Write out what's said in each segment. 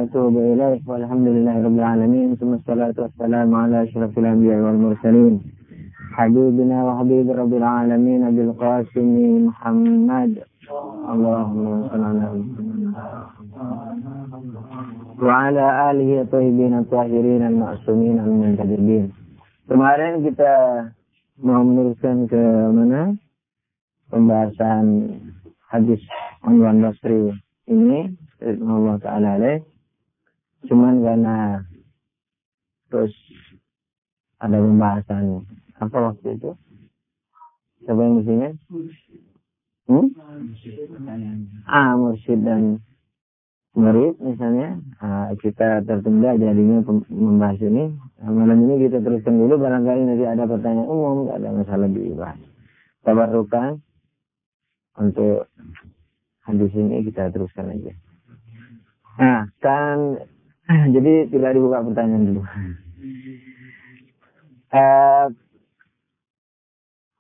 وأتوب إليه والحمد لله رب العالمين ثم الصلاة والسلام على أشرف الأنبياء والمرسلين حبيبنا وحبيب رب العالمين أبي القاسم محمد اللهم صل على وعلى آله الطيبين الطاهرين المعصومين المنتجبين. Kemarin kita mau meneruskan ke mana? Pembahasan hadis Anwan Basri ini, Allah Ta'ala alaih. Cuman karena terus ada pembahasan apa waktu itu? Siapa yang mestinya? Mursyid dan murid misalnya. Kita tertunda jadinya membahas ini. Malam ini kita teruskan dulu, barangkali nanti ada pertanyaan umum, tidak ada masalah dibahas. Tabarrukan untuk hadis ini kita teruskan aja. Jadi tidak dibuka pertanyaan dulu.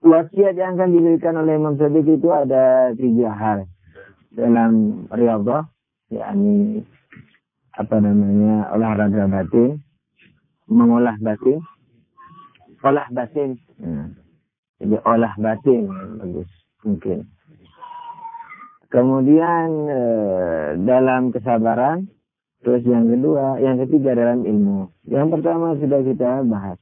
Wasiat yang akan diberikan oleh Imam Shadiq itu ada 3 hal dalam Riyadhah, yakni olahraga batin, mengolah batin, olah batin. Jadi olah batin bagus mungkin. Kemudian dalam kesabaran, terus yang ketiga dalam ilmu. Yang pertama sudah kita bahas.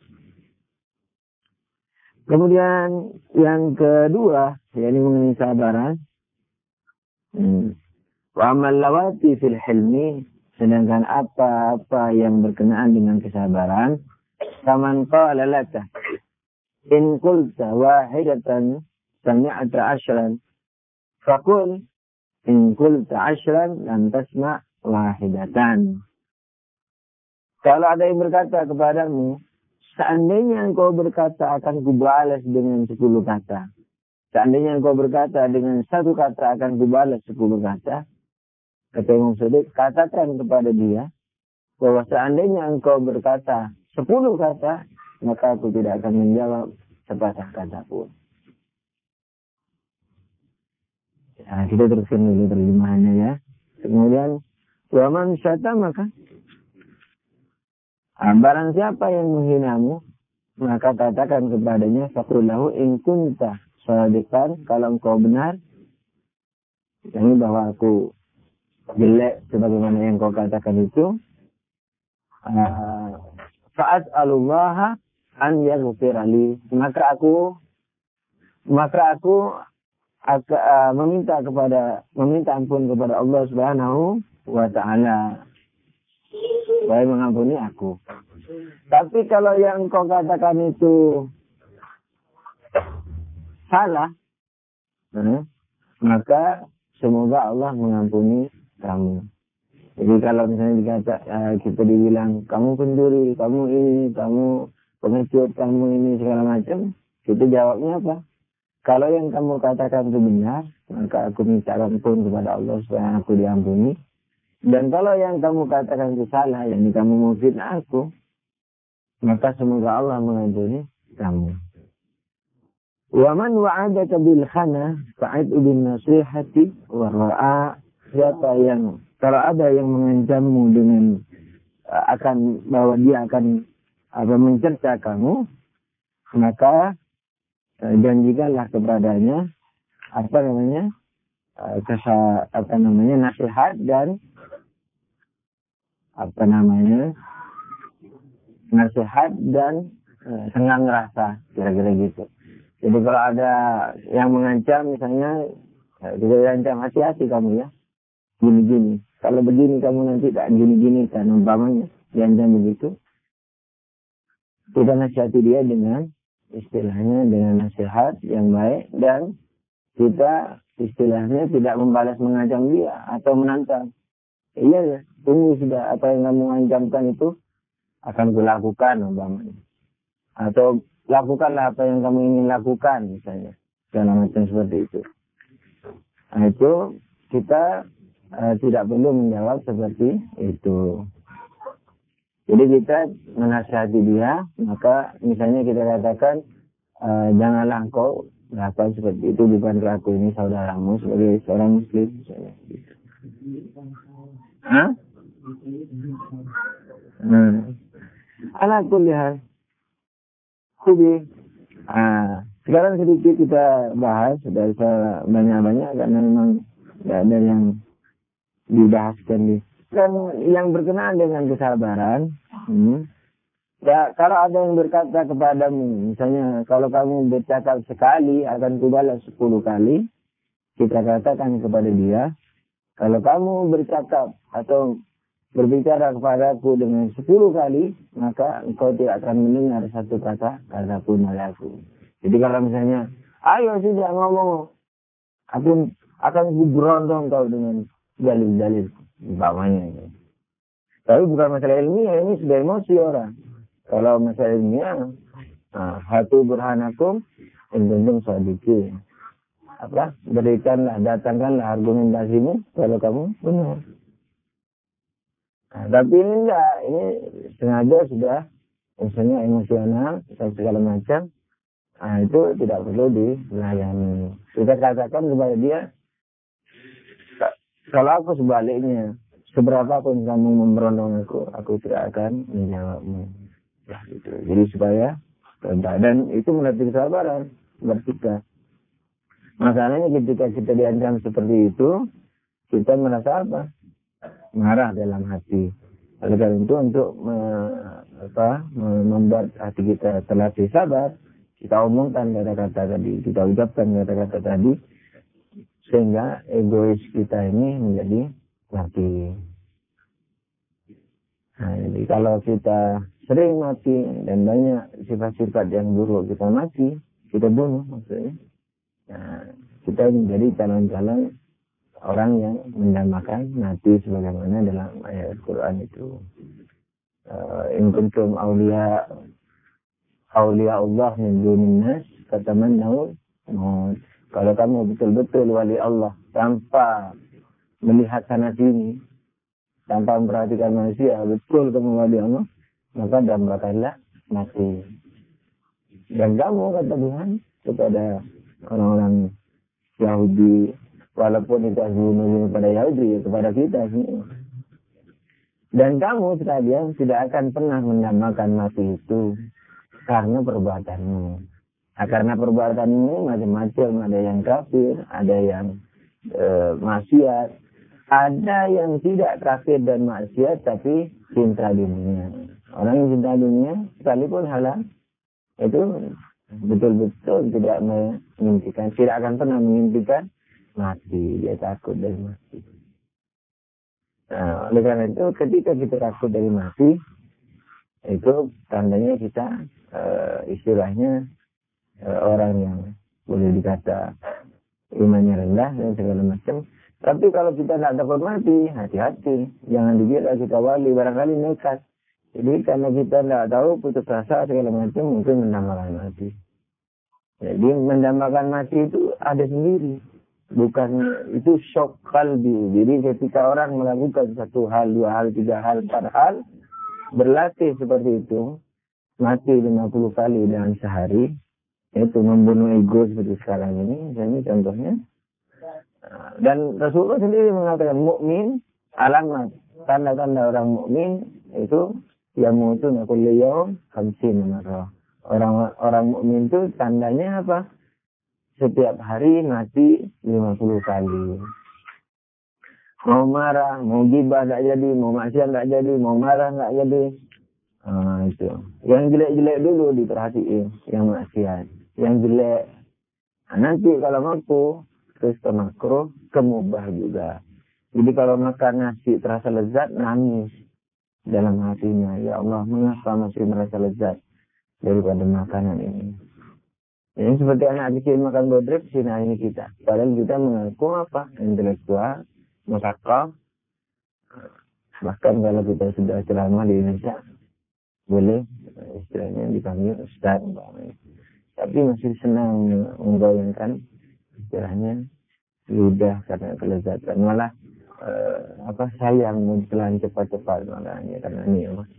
Kemudian yang kedua, yakni mengenai kesabaran. Wa amal lawati fil hilmi, sedangkan apa-apa yang berkenaan dengan kesabaran. Kaman qala laka in qulta wahidatan sami'ata 'ashran faqul in qulta 'ashran lam tasma' wahidatan. Kalau ada yang berkata kepadamu, seandainya engkau berkata akan kubalas dengan 10 kata. Seandainya engkau berkata dengan 1 kata akan kubalas 10 kata. Kata Imam Shadiq, katakan kepada dia bahwa seandainya engkau berkata 10 kata, maka aku tidak akan menjawab sepatah kata pun. Kita teruskan dulu terjemahannya ya. Kemudian, waman syatamaka, barang siapa yang menghinamu, maka katakan kepadanya, faqullahu in kunta shadiqan, kalau engkau benar, ini bahwa aku jelek sebagaimana yang kau katakan itu, fa'as'alullaha an yaghfira li, maka aku meminta ampun kepada Allah Subhanahu wa Ta'ala supaya mengampuni aku. Tapi kalau yang kau katakan itu salah, maka semoga Allah mengampuni kamu. Jadi kalau misalnya kita dibilang kamu pencuri, kamu ini, kamu pengecut, kamu ini segala macam, kita jawabnya apa? Kalau yang kamu katakan itu benar, maka aku minta ampun kepada Allah supaya aku diampuni. Dan kalau yang kamu katakan itu salah, yakni kamu mau fitnah aku, maka semoga Allah mengampuni kamu. Wa man wa'adaka bil khana fa'id bin nasihati wa ra'a. Siapa yang, kalau ada yang mengancammu dengan bahwa dia akan mencerca kamu, maka janjikanlah kepadanya nasihat dan senang rasa, kira-kira gitu. Jadi kalau ada yang mengancam misalnya, kita ancam, hati-hati kamu ya, gini-gini. Kalau begini kamu nanti tak gini-gini kan, umpamanya diancam begitu. Kita nasihati dia dengan istilahnya dengan nasihat yang baik, dan kita istilahnya tidak membalas mengancam dia atau menantang. Iya ya, tunggu sudah, apa yang kamu ancamkan itu akan kulakukan umpamanya. Atau lakukanlah apa yang kamu ingin lakukan misalnya. Segala macam seperti itu. Nah itu kita tidak perlu menjawab seperti itu. Jadi kita menasihati dia, maka misalnya kita katakan, janganlah engkau melakukan seperti itu, bukan aku ini saudaramu sebagai seorang muslim. Misalnya. Anak kuliah. Kubi. Sekarang sedikit kita bahas, sudah banyak-banyak karena memang tidak ada yang dibahaskan di. Kan yang berkenaan dengan kesabaran. Ya, kalau ada yang berkata kepadamu, misalnya kalau kamu bercakap sekali akan kubalas 10 kali, kita katakan kepada dia, kalau kamu bercakap atau berbicara kepadaku dengan 10 kali, maka engkau tidak akan mendengar satu kata pun oleh aku. Jadi kalau misalnya, ayo sudah ngomong, aku akan berondong kau dengan dalil-dalil umpamanya. Tapi bukan masalah ilmiah, ini sudah emosi orang. Kalau masalah ilmiah, hatu burhanakum indundum sadiki. Berikanlah, datangkanlah argumentasimu kalau kamu benar. Tapi ini enggak, ini sengaja sudah misalnya emosional dan segala macam. Itu tidak perlu dilayani. Kita katakan kepada dia, kalau aku sebaliknya, seberapa pun kamu memberondong aku tidak akan menjawabmu. Ya, gitu. Jadi supaya dan itu melatih kesabaran bersikap. Masalahnya ketika kita diancam seperti itu, kita merasa apa? Marah dalam hati. Oleh karena itu untuk membuat hati kita terlatih sabar, kita omongkan kata-kata tadi, kita ucapkan kata-kata tadi, sehingga egois kita ini menjadi mati. Nah, jadi kalau kita sering mati dan banyak sifat-sifat yang buruk kita mati, kita bunuh maksudnya. Nah, kita menjadi calon-calon orang yang mendambakan mati sebagaimana dalam ayat Al-Quran itu. In kuntum awliya Allah min dunin nas fatamannau maut. Kalau kamu betul-betul wali Allah tanpa melihat sana sini, tanpa memperhatikan manusia, betul kamu wali Allah, maka dambakanlah mati. Dan kamu, kata Tuhan kepada orang-orang Yahudi, walaupun itu bunuh pada Yahudi, kepada kita semua. Dan kamu sekalian tidak akan pernah mendambakan mati itu karena perbuatanmu. Nah, karena perbuatanmu macam-macam, ada yang kafir, ada yang maksiat, ada yang tidak kafir dan maksiat tapi cinta dunia. Orang yang cinta dunia sekalipun halal itu betul-betul tidak mengimpikan, tidak akan pernah mengimpikan mati. Dia takut dari mati. Nah, oleh karena itu ketika kita takut dari mati, itu tandanya kita istilahnya orang yang boleh dikata imannya rendah dan segala macam. Tapi kalau kita tidak takut mati, hati-hati, jangan dikira kita wali, barangkali nekat. Jadi karena kita tidak tahu putus asa segala macam, mungkin mendambakan mati. Jadi mendambakan mati itu ada sendiri. Bukan itu syok kalbi. Jadi ketika orang melakukan satu hal, 2 hal, 3 hal, 4 hal, berlatih seperti itu, mati 50 kali dalam sehari, itu membunuh ego seperti sekarang ini, misalnya contohnya. Dan Rasulullah sendiri mengatakan mukmin alamat, tanda-tanda orang mukmin itu yamutuna kullu yaum 50 marrah. Orang mukmin itu tandanya apa? Setiap hari mati 50 kali. Mau marah, mau gibah tak jadi, mau maksiat tak jadi, mau marah tak jadi. Itu. Yang jelek-jelek dulu diperhatiin, yang maksiat. Yang jelek. Nah, nanti kalau mampu, terus ke makruh, ke mubah juga. Jadi kalau makan nasi terasa lezat, nangis dalam hatinya. Ya Allah, mengapa masih merasa lezat daripada makanan ini? Ini seperti anak kecil makan bodrek, sini ini kita. Padahal kita mengaku apa? Intelektual, musakaf. Bahkan kalau kita sudah ceramah di Indonesia, boleh istilahnya dipanggil Ustaz. Tapi masih senang menggaulkan istilahnya ludah karena kelezatan. Malah sayang munculan cepat-cepat makanya karena ini ya Mas.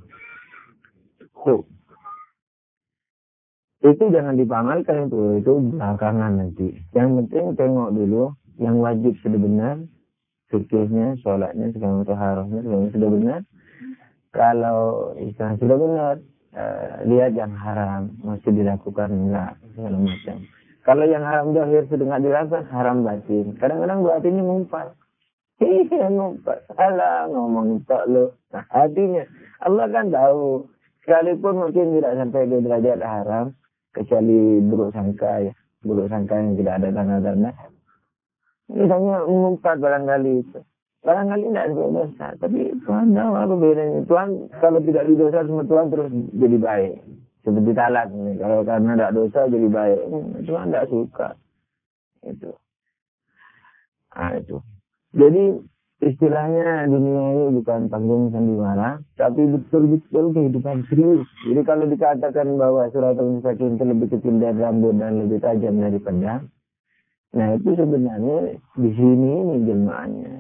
Itu jangan dipamerkan itu belakangan nanti. Yang penting tengok dulu yang wajib sudah benar, fikihnya, sholatnya, segala taharahnya, segala sudah benar. Kalau istilah sudah benar, lihat yang haram masih dilakukan enggak, segala macam. Kalau yang haram zahir sudah nggak dilakukan, haram batin. Kadang-kadang batinnya ngumpat. Iya ngumpat. Alah ngomong tok lo. Nah, hatinya Allah kan tahu. Sekalipun mungkin tidak sampai ke derajat haram, kecuali buruk sangka ya, buruk sangka yang tidak ada tanda-tanda. Misalnya mengumpat barangkali itu. Barangkali tidak ada dosa, tapi Tuhan tahu apa bedanya. Tuhan kalau tidak didosa sama Tuhan terus jadi baik. Seperti talak nih, kalau karena tidak dosa jadi baik. Tuhan tidak suka. Itu. Nah, itu. Jadi istilahnya dunia ini bukan panggung sandiwara, tapi betul-betul kehidupan serius. Jadi kalau dikatakan bahwa Siratal Mustaqim itu lebih kecil dari rambut dan lebih tajam dari pedang, nah itu sebenarnya di sini ini jelmaannya.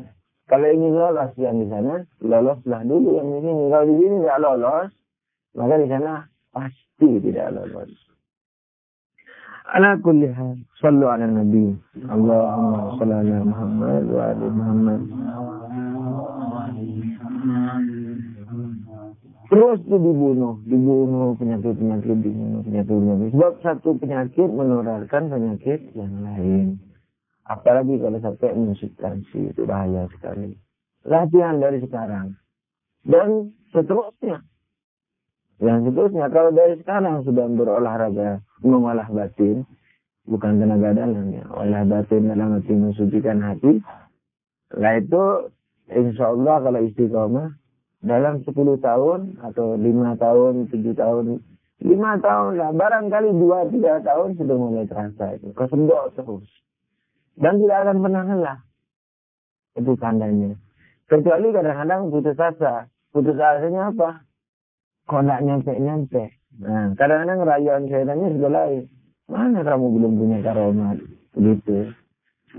Kalau ingin lolos yang di sana, loloslah dulu yang di sini. Kalau di sini tidak lolos, maka di sana pasti tidak lolos. Ala kulli hal, sallu ala nabi. Allahumma salli ala Muhammad wa ali Muhammad. Terus itu dibunuh penyakit-penyakit, dibunuh penyakit. Sebab satu penyakit menularkan penyakit yang lain. Apalagi kalau sampai mensubstansi, itu bahaya sekali. Latihan dari sekarang. Dan seterusnya. Yang seterusnya, kalau dari sekarang sudah berolahraga, mengolah batin, bukan tenaga dalam ya, olah batin dalam arti mensucikan hati. Setelah itu, insya Allah kalau istiqomah, dalam 10 tahun, atau 5 tahun, 7 tahun, 5 tahun lah, barangkali 2-3 tahun sudah mulai terasa itu. Kesedok terus. Dan tidak akan pernah lelah. Itu tandanya. Kecuali kadang-kadang putus asa. Putus asanya apa? Kok nggak nyampe-nyampe. Nah, kadang-kadang rayuan syaitannya sudah lain. Mana kamu belum punya karomat? Gitu.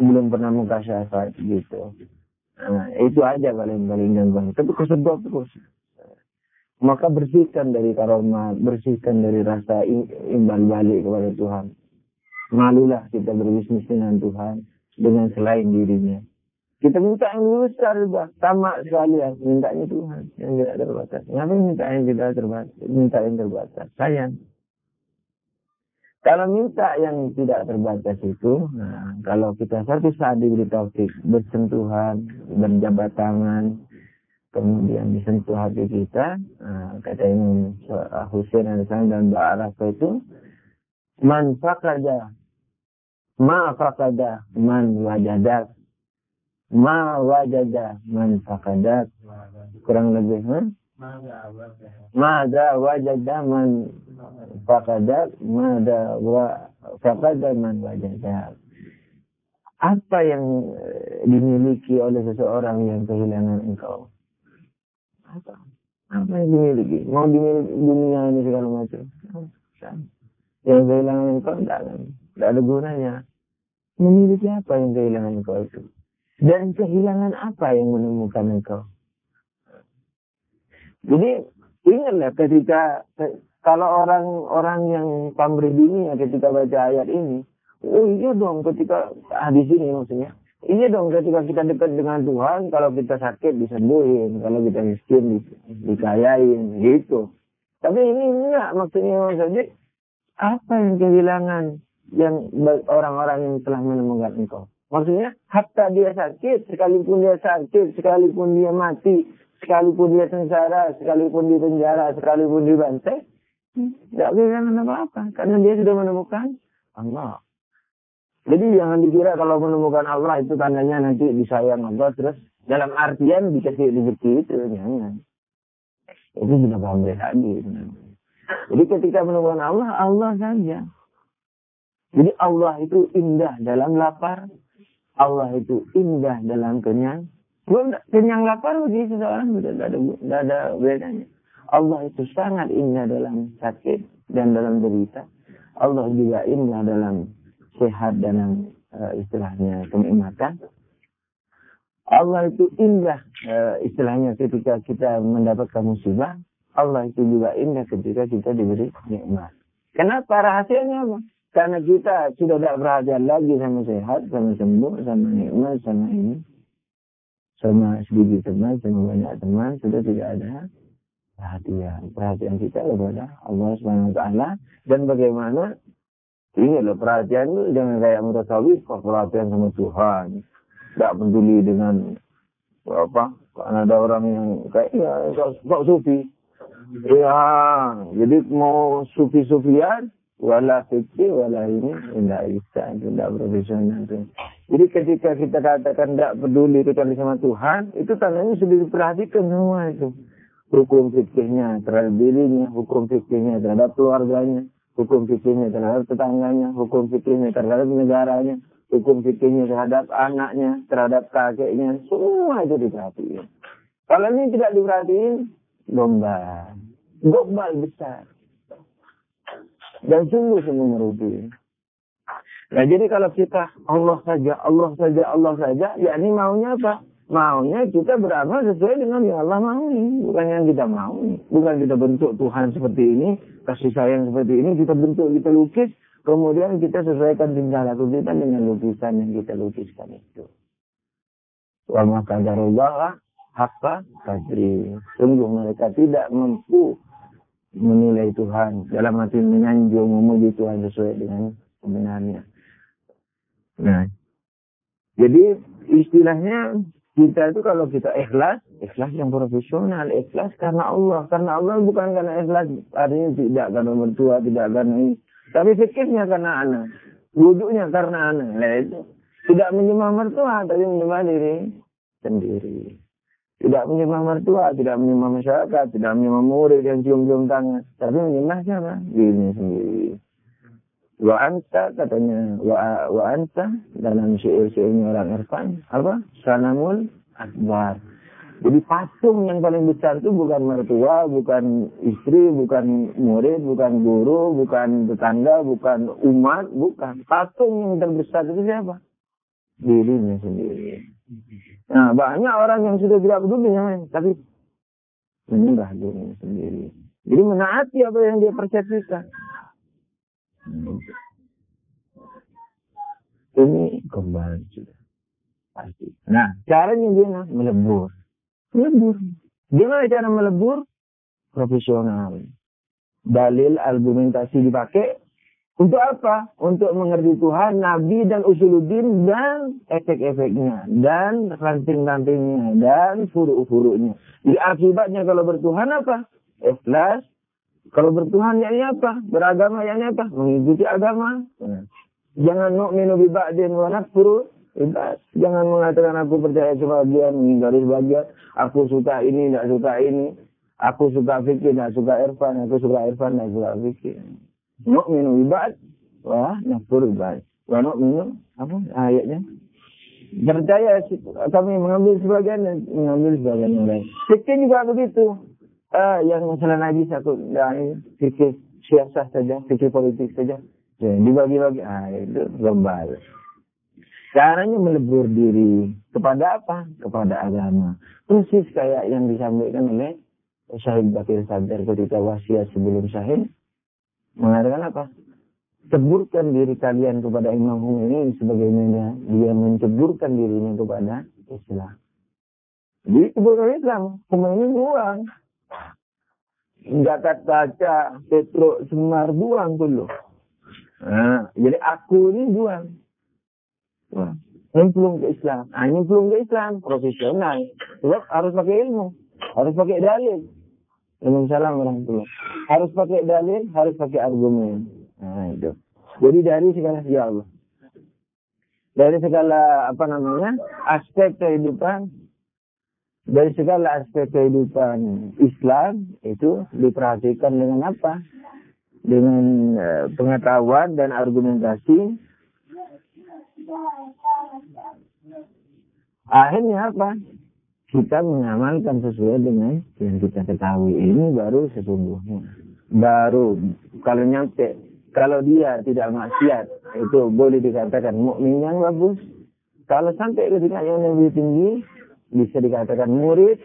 Belum pernah muka syafat. Gitu. Nah, itu aja paling gampang. Tapi kesedot terus. Maka bersihkan dari karomat. Bersihkan dari rasa imbal balik kepada Tuhan. Malulah kita berbisnis dengan Tuhan, dengan selain dirinya. Kita minta yang besar juga, sama sekali yang mintanya Tuhan, yang tidak terbatas. Ngapain minta yang tidak terbatas? Minta yang terbatas, sayang. Kalau minta yang tidak terbatas itu, nah, kalau kita suatu saat diberi taufik, bersentuhan, berjabat tangan, kemudian disentuh hati kita, nah, kata Imam Husain dan Mbak Arafah itu, man faqada ma faqada man wajadak, ma wajada man faqadak. Kurang lebih mada wajada man faqadak, mada faqada man wajadak. Apa yang dimiliki oleh seseorang yang kehilangan engkau? Apa yang dimiliki? Mau dimiliki dunia ini segala macam. Yang kehilangan engkau tidak ada gunanya. Memiliki apa yang kehilangan engkau itu? Dan kehilangan apa yang menemukan engkau? Jadi ingatlah ketika kalau orang-orang yang pamrih dunia ketika baca ayat ini, oh iya dong ketika hadis ini maksudnya, iya dong ketika kita dekat dengan Tuhan, kalau kita sakit disembuhin, kalau kita miskin dikayain, gitu. Tapi ini enggak maksudnya apa yang kehilangan yang orang-orang yang telah menemukan engkau. Maksudnya, hatta dia sakit, sekalipun dia mati, sekalipun dia sengsara, sekalipun di penjara, sekalipun dibantai, tidak kehilangan apa-apa. Karena dia sudah menemukan Allah. Jadi jangan dikira kalau menemukan Allah itu tandanya nanti disayang Allah, terus dalam artian dikasih rezeki itu, jangan. Itu sudah pamrih lagi. Jadi ketika menemukan Allah, Allah saja. Jadi Allah itu indah dalam lapar. Allah itu indah dalam kenyang. Kenyang lapar bagi seseorang tidak ada bedanya. Allah itu sangat indah dalam sakit dan dalam derita. Allah juga indah dalam sehat dan istilahnya kenikmatan. Allah itu indah istilahnya ketika kita mendapatkan musibah. Allah itu juga indah ketika kita diberi nikmat. Kenapa? Rahasianya apa? Karena kita sudah tidak perhatian lagi sama sehat, sama sembuh, sama nikmat, sama ini. sama sedikit teman, sama banyak teman, sudah tidak ada perhatian kita kepada Allah Subhanahu wa taala. Dan bagaimana ini loh, perhatian itu jangan kayak mutasawif, perhatian sama Tuhan, tidak peduli dengan apa. Karena ada orang yang kayak kok sufi, ya jadi mau sufi-sufian wala fikir wala ini tidak bisa, tidak profesional tuh. Jadi ketika kita katakan tidak peduli kecuali sama Tuhan, itu tandanya sudah diperhatikan semua itu. Hukum fikihnya terhadap dirinya, hukum fikihnya terhadap keluarganya, hukum fikihnya terhadap tetangganya, hukum fikihnya terhadap negaranya, hukum fikihnya terhadap anaknya, terhadap kakeknya, semua itu diperhatiin. Kalau ini tidak diperhatiin, gombal besar. Dan sungguh merugi. Nah jadi kalau kita Allah saja, yakni maunya apa? Maunya kita beramal sesuai dengan yang Allah mau, bukan yang kita mau. Bukan kita bentuk Tuhan seperti ini, kasih sayang seperti ini, kita bentuk, kita lukis, kemudian kita sesuaikan tingkah laku kita dengan lukisan yang kita lukiskan itu. Wa ma qadarullah haqqa qadri. Sungguh mereka tidak mampu menilai Tuhan, dalam arti menyanjung, memuji Tuhan sesuai dengan kebenarnya. Nah, jadi istilahnya kita itu kalau kita ikhlas yang profesional, ikhlas karena Allah. Karena Allah, bukan karena ikhlas artinya tidak karena mertua, tidak karena ini. Tapi fikirnya karena anak, wudhunya karena anak. Nah, itu tidak menyembah mertua, tapi menyembah diri sendiri. Tidak menyembah mertua, tidak menyembah masyarakat, tidak menyembah murid yang cium-cium tangan, tapi menyembah siapa? Dirinya sendiri. Wa anta katanya, wa anta dalam syair-syairnya orang Irfan, apa? Sanamul akbar. Jadi patung yang paling besar itu bukan mertua, bukan istri, bukan murid, bukan guru, bukan tetangga, bukan umat, bukan. Patung yang terbesar itu siapa? Dirinya sendiri. Nah, banyak orang yang sudah tidak peduli yang tapi menyembah dirinya sendiri. Jadi menaati apa yang dia persepsikan. Ini kembali sudah pasti. Nah, caranya dia melebur. Gimana cara melebur? Profesional. Dalil argumentasi dipakai untuk apa? Untuk mengerti Tuhan, Nabi dan usuluddin dan efek-efeknya dan ranting-rantingnya dan furu-furunya. Jadi akibatnya kalau bertuhan apa? Ikhlas. Kalau bertuhan yakni apa? Beragama yakni apa? Mengikuti agama. Jangan nu'minu bi ba'din wa nakfuru. Jangan mengatakan aku percaya sebagian, mengingkari sebagian. Aku suka ini, tidak suka ini. Aku suka fikih, tidak suka irfan. Aku suka irfan, tidak suka fikih. Nu'minu bi ba'd wa nakfuru bi ba'd. Wa nu'minu apa ayatnya? Percaya kami mengambil sebagian dan mengambil sebagian yang lain. Fikih juga begitu. Yang masalah najis aku fikir siasah saja, fikir politik saja. Ya, dibagi-bagi, itu global. Caranya melebur diri kepada apa? Kepada agama. Persis kayak yang disampaikan oleh Syahid Bakir Sadar ketika wasiat sebelum Syahid. Mengatakan apa? Ceburkan diri kalian kepada Imam Khomeini sebagaimana dia menceburkan dirinya kepada Islam. Jadi ceburkan Islam, Khomeini buang. Zakat kaca, Petro Semar buang dulu. Nah, jadi aku ini buang. Nyemplung ke Islam. Nyemplung ke Islam profesional. Sebab harus pakai ilmu, harus pakai dalil. Waalaikumsalam warahmatullahi. Harus pakai dalil, harus pakai argumen. Nah, itu. Jadi dari segala ya Allah. Dari segala aspek kehidupan, dari segala aspek kehidupan Islam itu diperhatikan dengan apa? Dengan pengetahuan dan argumentasi. Akhirnya apa? Kita mengamalkan sesuai dengan yang kita ketahui. Ini baru sesungguhnya. Baru kalau nyampe, kalau dia tidak maksiat, itu boleh dikatakan mukmin yang bagus. Kalau sampai ke tingkat yang lebih tinggi, bisa dikatakan murid.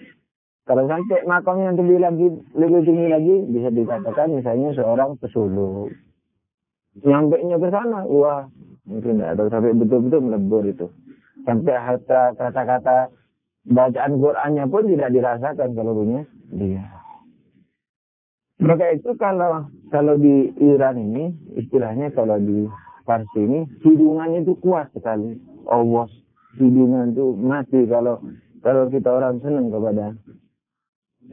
Kalau sampai makam yang lebih tinggi lagi, bisa dikatakan misalnya seorang pesuluk. Nyampainya ke sana, wah, mungkin tidak tahu sampai betul-betul melebur itu. Sampai kata-kata Bacaan Qur'annya pun tidak dirasakan kalau punya dia. Maka itu kalau di Iran ini, istilahnya kalau di Parsi ini, hidungannya itu kuat sekali. Awas, hidungan itu mati kalau kita orang senang kepada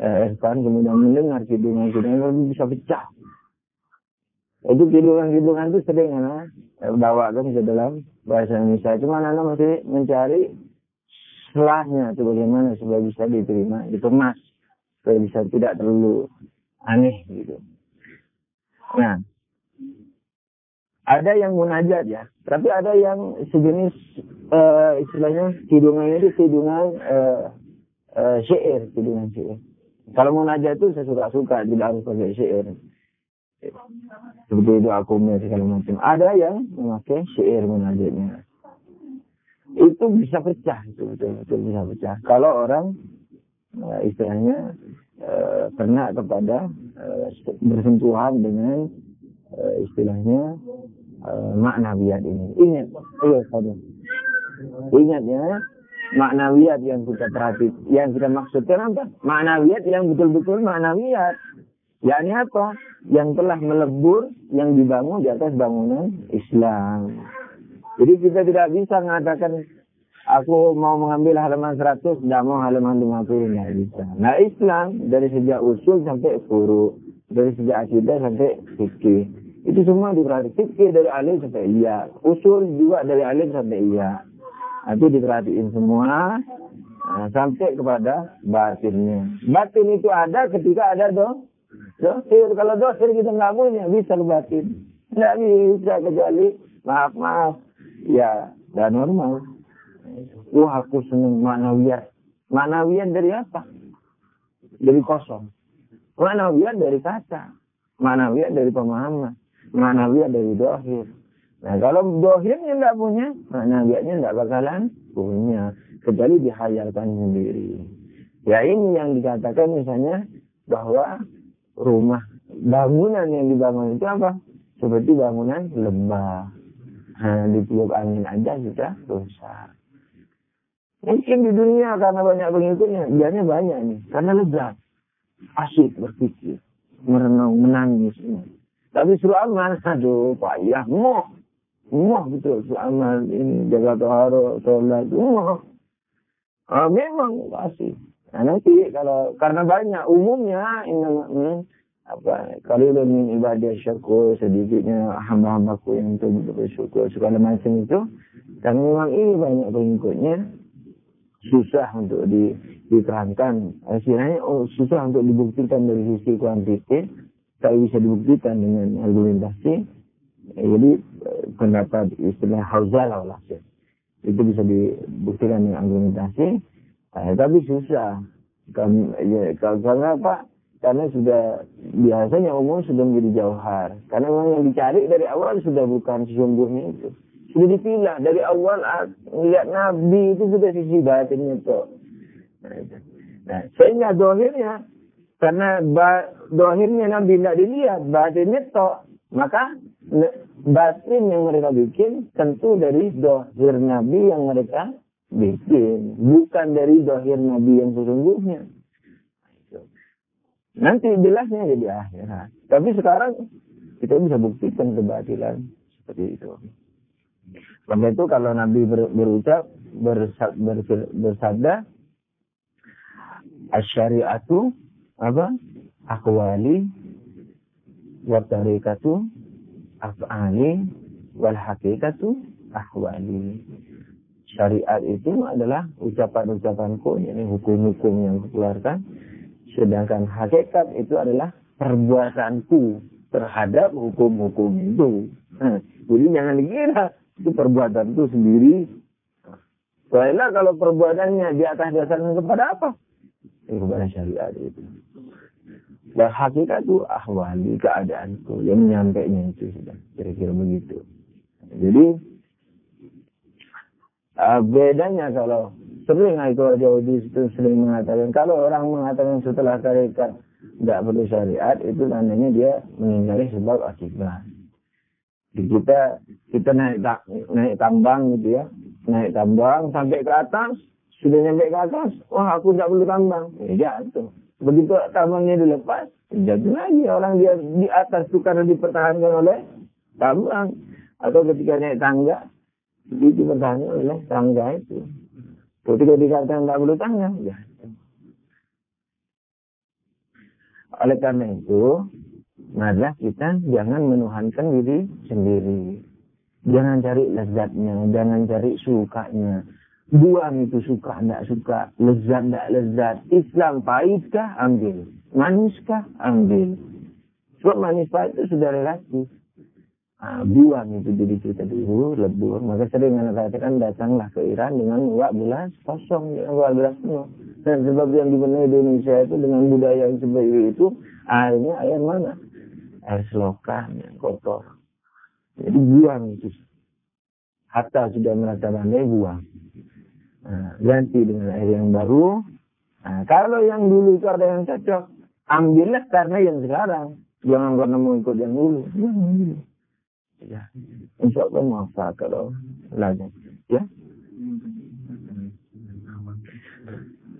Irfan, kemudian mendengar hidungan itu bisa pecah. Itu hidungan itu sering bawakan ke dalam bahasa Indonesia. Cuma anak masih mencari selahnya itu bagaimana supaya bisa diterima, dikemas, supaya bisa tidak terlalu aneh gitu. Nah, ada yang munajat ya, tapi ada yang sejenis istilahnya hidungan itu hidungan syair, hidungan syair. Kalau munajat itu saya suka-suka, tidak harus pakai syair. Seperti itu akumnya segala macam. Ada yang memakai syair munajatnya. Itu bisa pecah, itu betul bisa pecah. Kalau orang istilahnya kena kepada bersentuhan dengan istilahnya maknawiyat ini. Ingat ya, maknawiyat yang kita yang kita maksudkan apa? Maknawiyat yang betul-betul maknawiyat. Yakni apa? Yang telah melebur, yang dibangun di atas bangunan Islam. Jadi kita tidak bisa mengatakan aku mau mengambil halaman 100, tidak mau halaman 50, tidak bisa. Nah Islam dari sejak usul sampai furu, dari sejak akidah sampai fikih, itu semua diperhatikan. Fikih dari alif sampai iya, usul juga dari alif sampai iya. Itu diperhatiin semua sampai kepada batinnya. Batin itu ada ketika ada dohir. Kalau dohir kita nggak punya, bisa ke batin. Nggak bisa kecuali maaf. Ya, dan normal. Aku senang maknawiyat. Maknawiyat dari apa? Dari kosong. Maknawiyat dari kata. Maknawiyat dari pemahaman. Maknawiyat dari dohir. Nah, kalau dohirnya nggak punya, maknawiyatnya nggak bakalan punya. Kecuali dihayalkan sendiri. Ya ini yang dikatakan misalnya bahwa rumah, bangunan yang dibangun itu apa? Seperti bangunan lembah. Ditiup angin aja sudah rusak. Mungkin di dunia karena banyak pengikutnya, biasanya banyak nih. Karena lezat, asyik berpikir, merenung, menangis. Tapi suruh amal, aduh payah, muah betul. Suruh amal ini, jaga toharo, sholat, muah. Memang pasti. Nah nanti kalau karena banyak, umumnya kalau min ibadah syukur, sedikitnya hamba-hambaku yang untuk bersyukur segala macam itu, karena memang ini banyak pengikutnya, susah untuk diterangkan. Istilahnya susah untuk dibuktikan dari sisi kuantitatif. Kalau bisa dibuktikan dengan argumentasi, jadi pendapat istilah Hauzalah lah, itu bisa dibuktikan dengan argumentasi, tapi susah. Karena apa? Karena sudah biasanya umum sudah menjadi jauhar. Karena memang yang dicari dari awal sudah bukan sesungguhnya itu. Sudah dipilah dari awal lihat Nabi itu sudah sisi batinnya tuh. Nah, sehingga dohirnya karena dohirnya Nabi tidak dilihat, batinnya toh, maka batin yang mereka bikin tentu dari dohir Nabi yang mereka bikin, bukan dari dohir Nabi yang sesungguhnya. Nanti jelasnya jadi akhirat. Tapi sekarang kita bisa buktikan kebatilan seperti itu. Maka itu kalau Nabi berucap bersabda asyariatu apa? Aqwali wa tariqatu af'ali wal haqiqatu ahwali. Syariat itu adalah ucapan-ucapanku, yakni hukum-hukum yang kukeluarkan. Sedangkan hakikat itu adalah perbuatanku terhadap hukum-hukum itu. Jadi jangan dikira itu perbuatan itu sendiri. Soalnya kalau perbuatannya di atas dasarnya kepada apa? Kepada syariat itu. Dan hakikat itu ahwali, keadaanku. Yang menyampainya itu sudah kira-kira begitu. Jadi bedanya kalau sering itu Yahudi itu sering mengatakan, kalau orang mengatakan setelah tarekat tidak perlu syariat, itu tandanya dia mengingkari sebab akibat. Di kita naik tambang gitu ya, naik tambang sampai ke atas, Sudah nyampe ke atas, wah aku tidak perlu tambang. Jatuh. Begitu tambangnya dilepas, jatuh lagi. Orang dia di atas itu karena dipertahankan oleh tambang. Atau ketika naik tangga, dipertahankan oleh tangga itu. Ketika dikatakan tidak perlu tangga, jatuh. Oleh karena itu, marilah kita jangan menuhankan diri sendiri. Jangan cari lezatnya, jangan cari sukanya. Buang itu suka, tidak suka. Lezat, tidak lezat. Islam pahit kah? Ambil. Manis kah? Ambil. Sebab manis pahit itu sudah relatif. Buang itu diri kita dulu, lebur. Maka sering anak katakan datanglah ke Iran dengan uang gelas kosong, dengan uang gelas penuh. Dan sebab yang dibenahi di Indonesia itu dengan budaya yang seperti itu, airnya air mana? Air selokan yang kotor. Jadi buang itu. Hatta sudah merasa pandai, buang. Ganti dengan air yang baru. Kalau yang dulu itu ada yang cocok, ambillah karena yang sekarang. Jangan karena mau ikut yang dulu. Ya. Insya Allah maaf kalau lagi. Ya.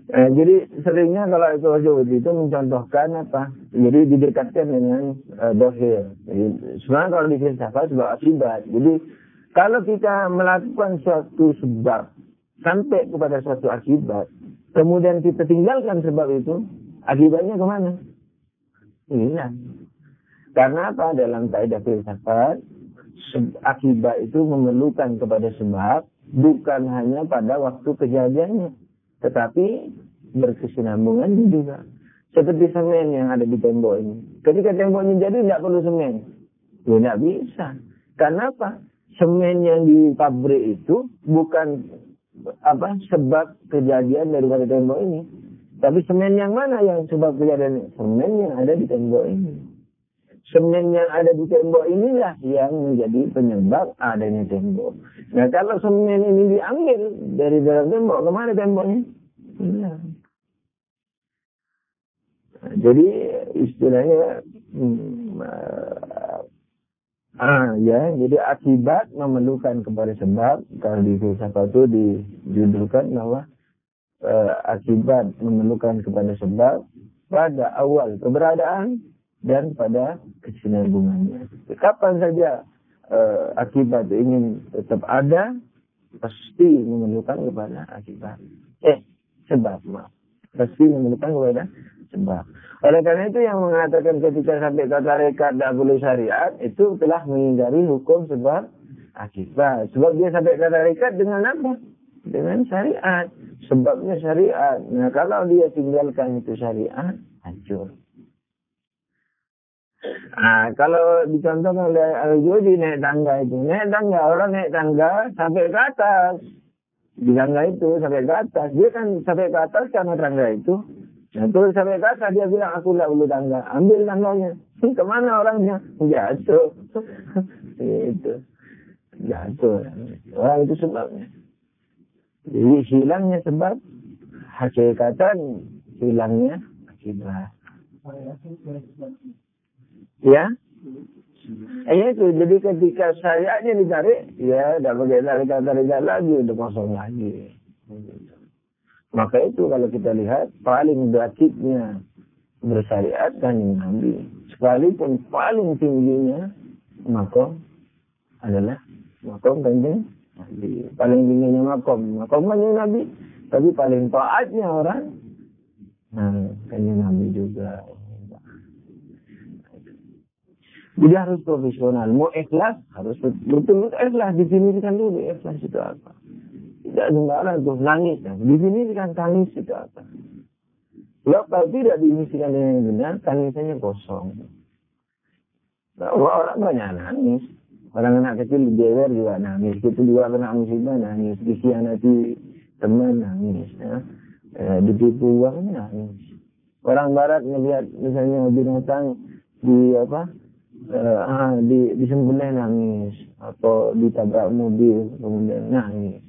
Jadi seringnya kalau itu mencontohkan apa? Jadi didekatkan dengan dohir. Sebenarnya kalau di filsafat sebab akibat. Jadi kalau kita melakukan suatu sebab sampai kepada suatu akibat, kemudian kita tinggalkan sebab itu, akibatnya kemana? Hilang. Karena apa? Dalam kaidah filsafat, akibat itu memerlukan kepada sebab, bukan hanya pada waktu kejadiannya, tetapi berkesinambungan juga. Seperti semen yang ada di tembok ini. Ketika temboknya jadi, tidak perlu semen. Ya, tidak bisa. Karena apa? Semen yang di pabrik itu bukan sebab kejadian daripada tembok ini. Tapi semen yang mana yang sebab kejadian? Semen yang ada di tembok ini. Semen yang ada di tembok inilah yang menjadi penyebab adanya tembok. Nah, kalau semen ini diambil dari dalam tembok, kemana temboknya? Hilang. Jadi istilahnya jadi akibat memerlukan kepada sebab. Kalau di filsafat itu dijudulkan bahwa akibat memerlukan kepada sebab pada awal keberadaan dan pada kesinambungannya. Kapan saja akibat ingin tetap ada, pasti memerlukan kepada akibat. Sebab, maaf. Pasti memerlukan kepada sebab. Oleh karena itu yang mengatakan ketika sampai kata rekat tak boleh syariat, itu telah menghindari hukum sebab akibat. Sebab dia sampai kata rekat dengan apa? Dengan syariat. Sebabnya syariat. Nah, kalau dia tinggalkan itu syariat, hancur. Kalau dicontohkan oleh Al-Judi naik tangga itu. Naik tangga, orang naik tangga sampai ke atas. Di tangga itu sampai ke atas. Dia kan sampai ke atas karena tangga itu. Nah, terus sampai ke atas dia bilang, aku tidak perlu tangga. Ambil tangganya. Kemana orangnya? Jatuh. Itu. Jatuh. Orang itu sebabnya. Jadi hilangnya sebab. Hakikatan hilangnya akibat. Ya? Itu. Jadi ketika syariatnya ditarik, ya tidak pakai tarik lagi, udah kosong lagi. Maka itu kalau kita lihat, paling beratnya bersyariat Kanjeng Nabi. Sekalipun paling tingginya makom adalah makom Kanjeng Nabi. Paling tingginya makom Kanjeng Nabi. Tapi paling taatnya orang, Kanjeng Nabi juga. Jadi harus profesional. Mau ikhlas, harus betul-betul ikhlas. Definisikan dulu ikhlas itu apa. Tidak sembarang tuh nangis. Definisikan tangis itu apa. Kalau tidak didefinisikan dengan benar, tangisannya kosong. Nah, orang banyak nangis. Orang anak kecil di jewer juga nangis. Itu juga kena musibah nangis. Dikhianati teman nangis. Ditipu uang nangis. Orang barat melihat misalnya binatang disembelih nangis, atau ditabrak mobil kemudian nangis.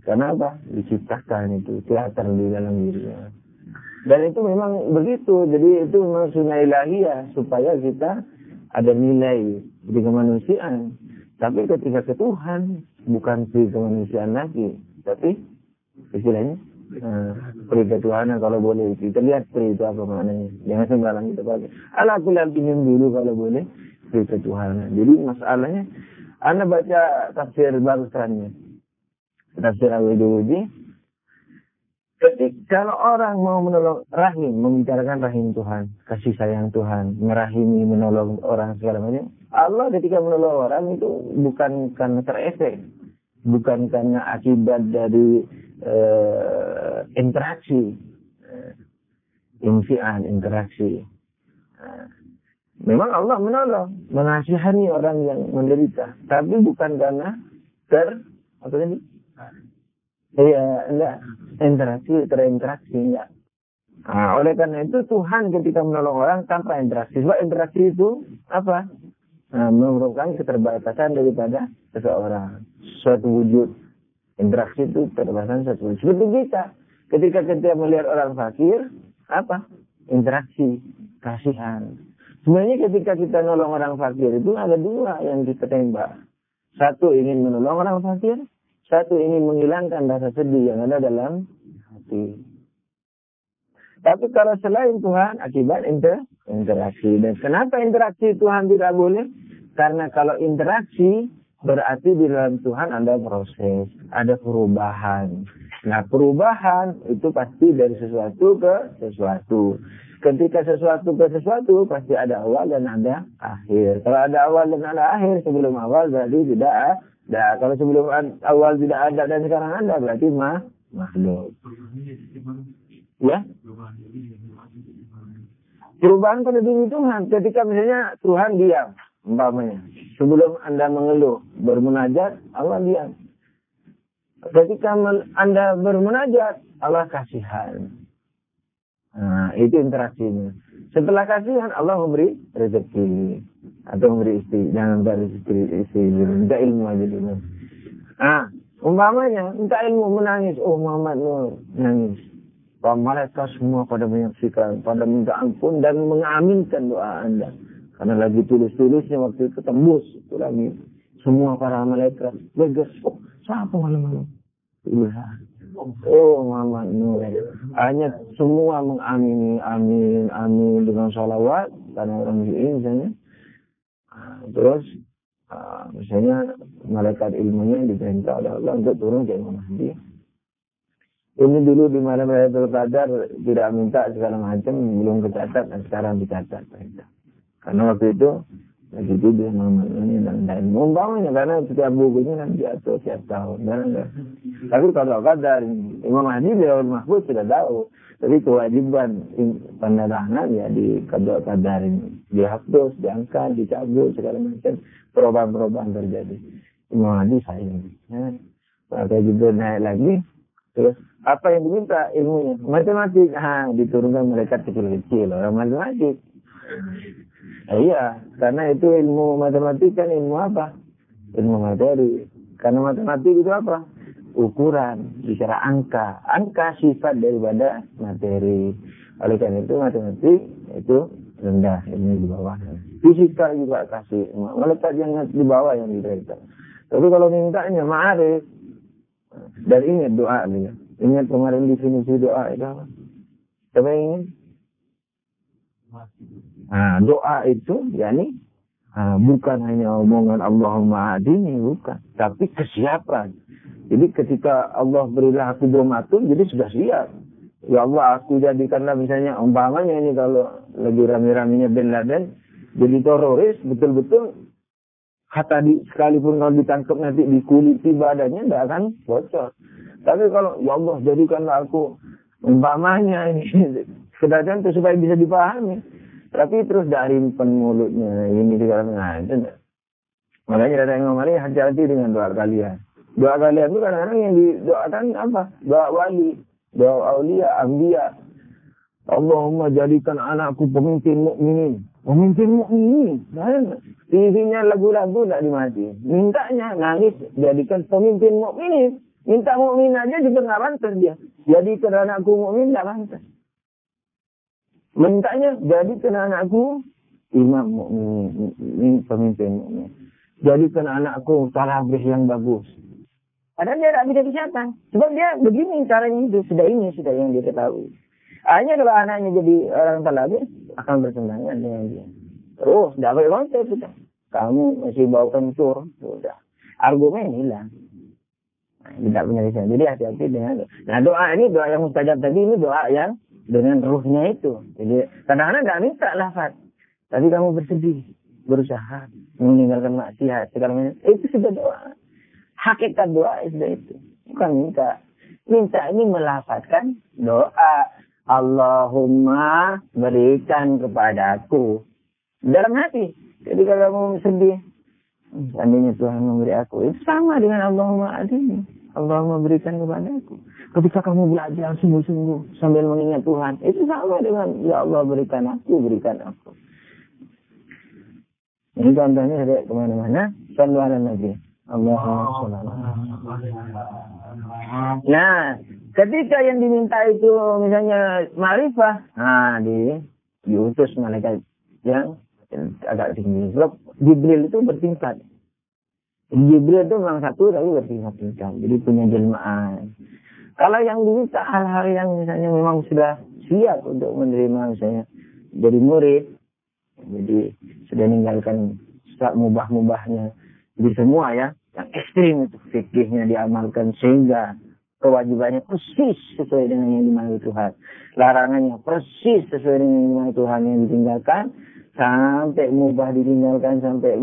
Karena apa? Diciptakan itu teater di dalam dirinya. Dan itu memang begitu. Jadi itu memang sunnah ilahiyah supaya kita ada nilai di kemanusiaan. Tapi ketika ke Tuhan, bukan pri kemanusiaan lagi, tapi istilahnya pri ketuhanan kalau boleh. Kita lihat pri itu apa maknanya. Jangan sembarang kita pakai. Ala kulal pinjam dulu kalau boleh pri ketuhanan. Jadi masalahnya, Anda baca tafsir barusannya, tafsir Al-Wududi. Ketika kalau orang mau menolong rahim, membicarakan rahim Tuhan, kasih sayang Tuhan, merahimi, menolong orang segala macam. Allah ketika menolong orang itu bukan karena terefek, bukan karena akibat dari interaksi, interaksi. Memang Allah menolong, mengasihani orang yang menderita, tapi bukan karena terinteraksi enggak. Nah, oleh karena itu Tuhan ketika menolong orang tanpa interaksi. Sebab interaksi itu apa? Merupakan keterbatasan daripada seseorang. Suatu wujud. Interaksi itu keterbatasan suatu wujud. Seperti kita. Ketika kita melihat orang fakir, apa? Interaksi. Kasihan. Sebenarnya ketika kita nolong orang fakir itu ada dua yang kita tembak. Satu ingin menolong orang fakir. Satu ingin menghilangkan rasa sedih yang ada dalam hati. Tapi kalau selain Tuhan, akibat interaksi. Dan kenapa interaksi Tuhan tidak boleh? Karena kalau interaksi, berarti di dalam Tuhan ada proses, ada perubahan. Nah, perubahan itu pasti dari sesuatu ke sesuatu. Ketika sesuatu ke sesuatu, pasti ada awal dan ada akhir. Kalau ada awal dan ada akhir, sebelum awal berarti tidak ada. Kalau sebelum awal tidak ada dan sekarang ada, berarti makhluk. Ya? Perubahan pada diri Tuhan. Ketika misalnya Tuhan diam, umpamanya. Sebelum Anda mengeluh, bermunajat, Allah diam. Ketika Anda bermunajat, Allah kasihan. Nah, itu interaksinya. Setelah kasihan, Allah memberi rezeki. Atau memberi istri. Jangan dari istri. Minta ilmu aja dulu. Nah, umpamanya, minta ilmu menangis. Oh, Muhammad nangis. Para malaikat semua pada menyaksikan, pada minta ampun dan mengaminkan doa Anda. Karena lagi tulus-tulusnya waktu itu tembus. Itu lagi. Semua para malaikat bergegas. Oh, siapa malam-malam? Oh, Muhammad Nur. Hanya semua mengamini, amin dengan sholawat. Karena orang ini misalnya. Terus, misalnya malaikat ilmunya diperintah oleh Allah untuk turun ke Imam Mahdi. Ini dulu di malam Lailatul Qadar tidak minta segala macam, belum kecatat, dan sekarang dicatat. Karena waktu itu lagi tidur Muhammad ini dan umpamanya karena setiap bukunya nanti atau setiap tahun. Tapi kalau Qadar Imam Mahdi di Lauhul Mahfuz sudah tahu. Jadi kewajiban penerahangan ya di Qadar ini dihapus, diangkat, dicabut segala macam perubahan terjadi. Imam Mahdi sayang. Maka juga naik lagi. Terus apa yang diminta ilmunya? Matematik. Diturunkan mereka kecil-kecil orang matematik. Iya, karena itu ilmu matematik kan ilmu apa? Ilmu materi. Karena matematik itu apa? Ukuran, bicara angka. Angka sifat daripada materi. Oleh karena itu matematik itu rendah, ini di bawah. Fisika juga kasih. Melekat yang di bawah yang diberikan. Tapi kalau mintanya ma'arif, dan ingat doa nih. Ingat kemarin definisi doa itu apa? Siapa yang ingin? Doa itu yakni bukan hanya omongan Allahumma adini, bukan, tapi kesiapan. Jadi ketika Allah berilah aku bomatun, jadi sudah siap. Ya Allah, aku jadikanlah misalnya umpamanya ini kalau lagi rame-ramenya Bin Laden jadi teroris, betul-betul kata sekalipun kalau ditangkap nanti dikuliti badannya tidak akan bocor. Tapi kalau ya Allah jadikanlah aku umpamanya ini kedatangan itu supaya bisa dipahami. Tapi terus dari mulutnya ini segala macam. Makanya ada yang ngomong hati-hati dengan doa kalian. Doa kalian itu kadang-kadang yang didoakan apa? Doa wali, doa aulia, anbiya. Allahumma jadikan anakku pemimpin mukminin. Pemimpin mukminin. TV-nya lagu-lagu tidak dimati. Mintanya nangis jadikan pemimpin mukminin. Minta mukmin aja juga nggak pantas dia. Jadikan anakku mukmin nggak pantas. Mintanya jadikan anakku imam mukmin, pemimpin mukmin. Jadikan anakku talabris yang bagus. Padahal dia tidak bisa disapa. Sebab dia begini caranya itu. Sudah yang dia ketahui. Hanya kalau anaknya jadi orang talabris, akan bertentangan dengan dia. Terus, tidak boleh konsep kita. Kamu masih bawa kencur. Sudah. Argumen hilang. Nah, tidak penyelesaian. Jadi hati-hati dengan itu. Nah, doa yang mustajab tadi, ini doa yang dengan ruhnya itu. Jadi, kadang-kadang tidak minta lafaz. Tapi kamu bersedih. Berusaha meninggalkan maksiat. Segala macam. Itu sudah doa. Hakikat doa sudah itu. Bukan minta. Minta ini melafazkan doa. Allahumma berikan kepadaku. Dalam hati. Jadi kalau kamu sedih. Seandainya Tuhan memberi aku. Itu sama dengan Allahumma adini. Allahumma berikan kepadaku. Ketika kamu belajar sungguh-sungguh. Sambil mengingat Tuhan. Itu sama dengan ya Allah berikan aku. Berikan aku. Ini contohnya dari kemana-mana. Sallu ala Nabi. Allahumma sallallahu. Nah, ketika yang diminta itu misalnya ma'rifah, nah diutus malaikat yang agak tinggi. Sebab Jibril itu bertingkat. Jibril itu memang satu tapi bertingkat-tingkat. Jadi punya jelmaan. Kalau yang diminta hal-hal yang misalnya memang sudah siap untuk menerima misalnya jadi murid, jadi sudah meninggalkan mubah-mubahnya. Jadi semua ya, yang ekstrim itu fikihnya diamalkan sehingga kewajibannya persis sesuai dengan yang dimaukan Tuhan. Larangannya persis sesuai dengan yang dimaukan Tuhan yang ditinggalkan. Sampai mubah ditinggalkan, sampai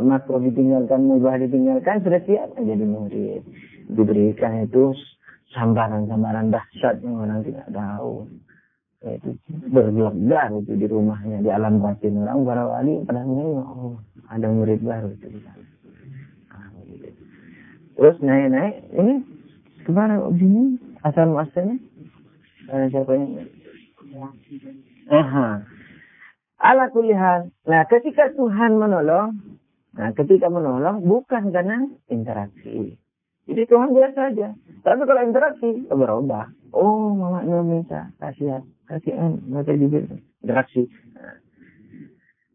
makruh ditinggalkan, mubah ditinggalkan, sudah siap menjadi murid. Diberikan itu sambaran-sambaran dahsyat yang orang tidak tahu. Itu bergelar itu di rumahnya, di alam batin orang para wali pada oh ada murid baru itu di sana. Terus naik ini kemana begini asal muasalnya siapa ini? Ala kulihan. Nah ketika Tuhan menolong, bukan karena interaksi. Jadi Tuhan biasa saja. Tapi kalau interaksi berubah. Oh mama minta kasihan mata bibir interaksi. Nah,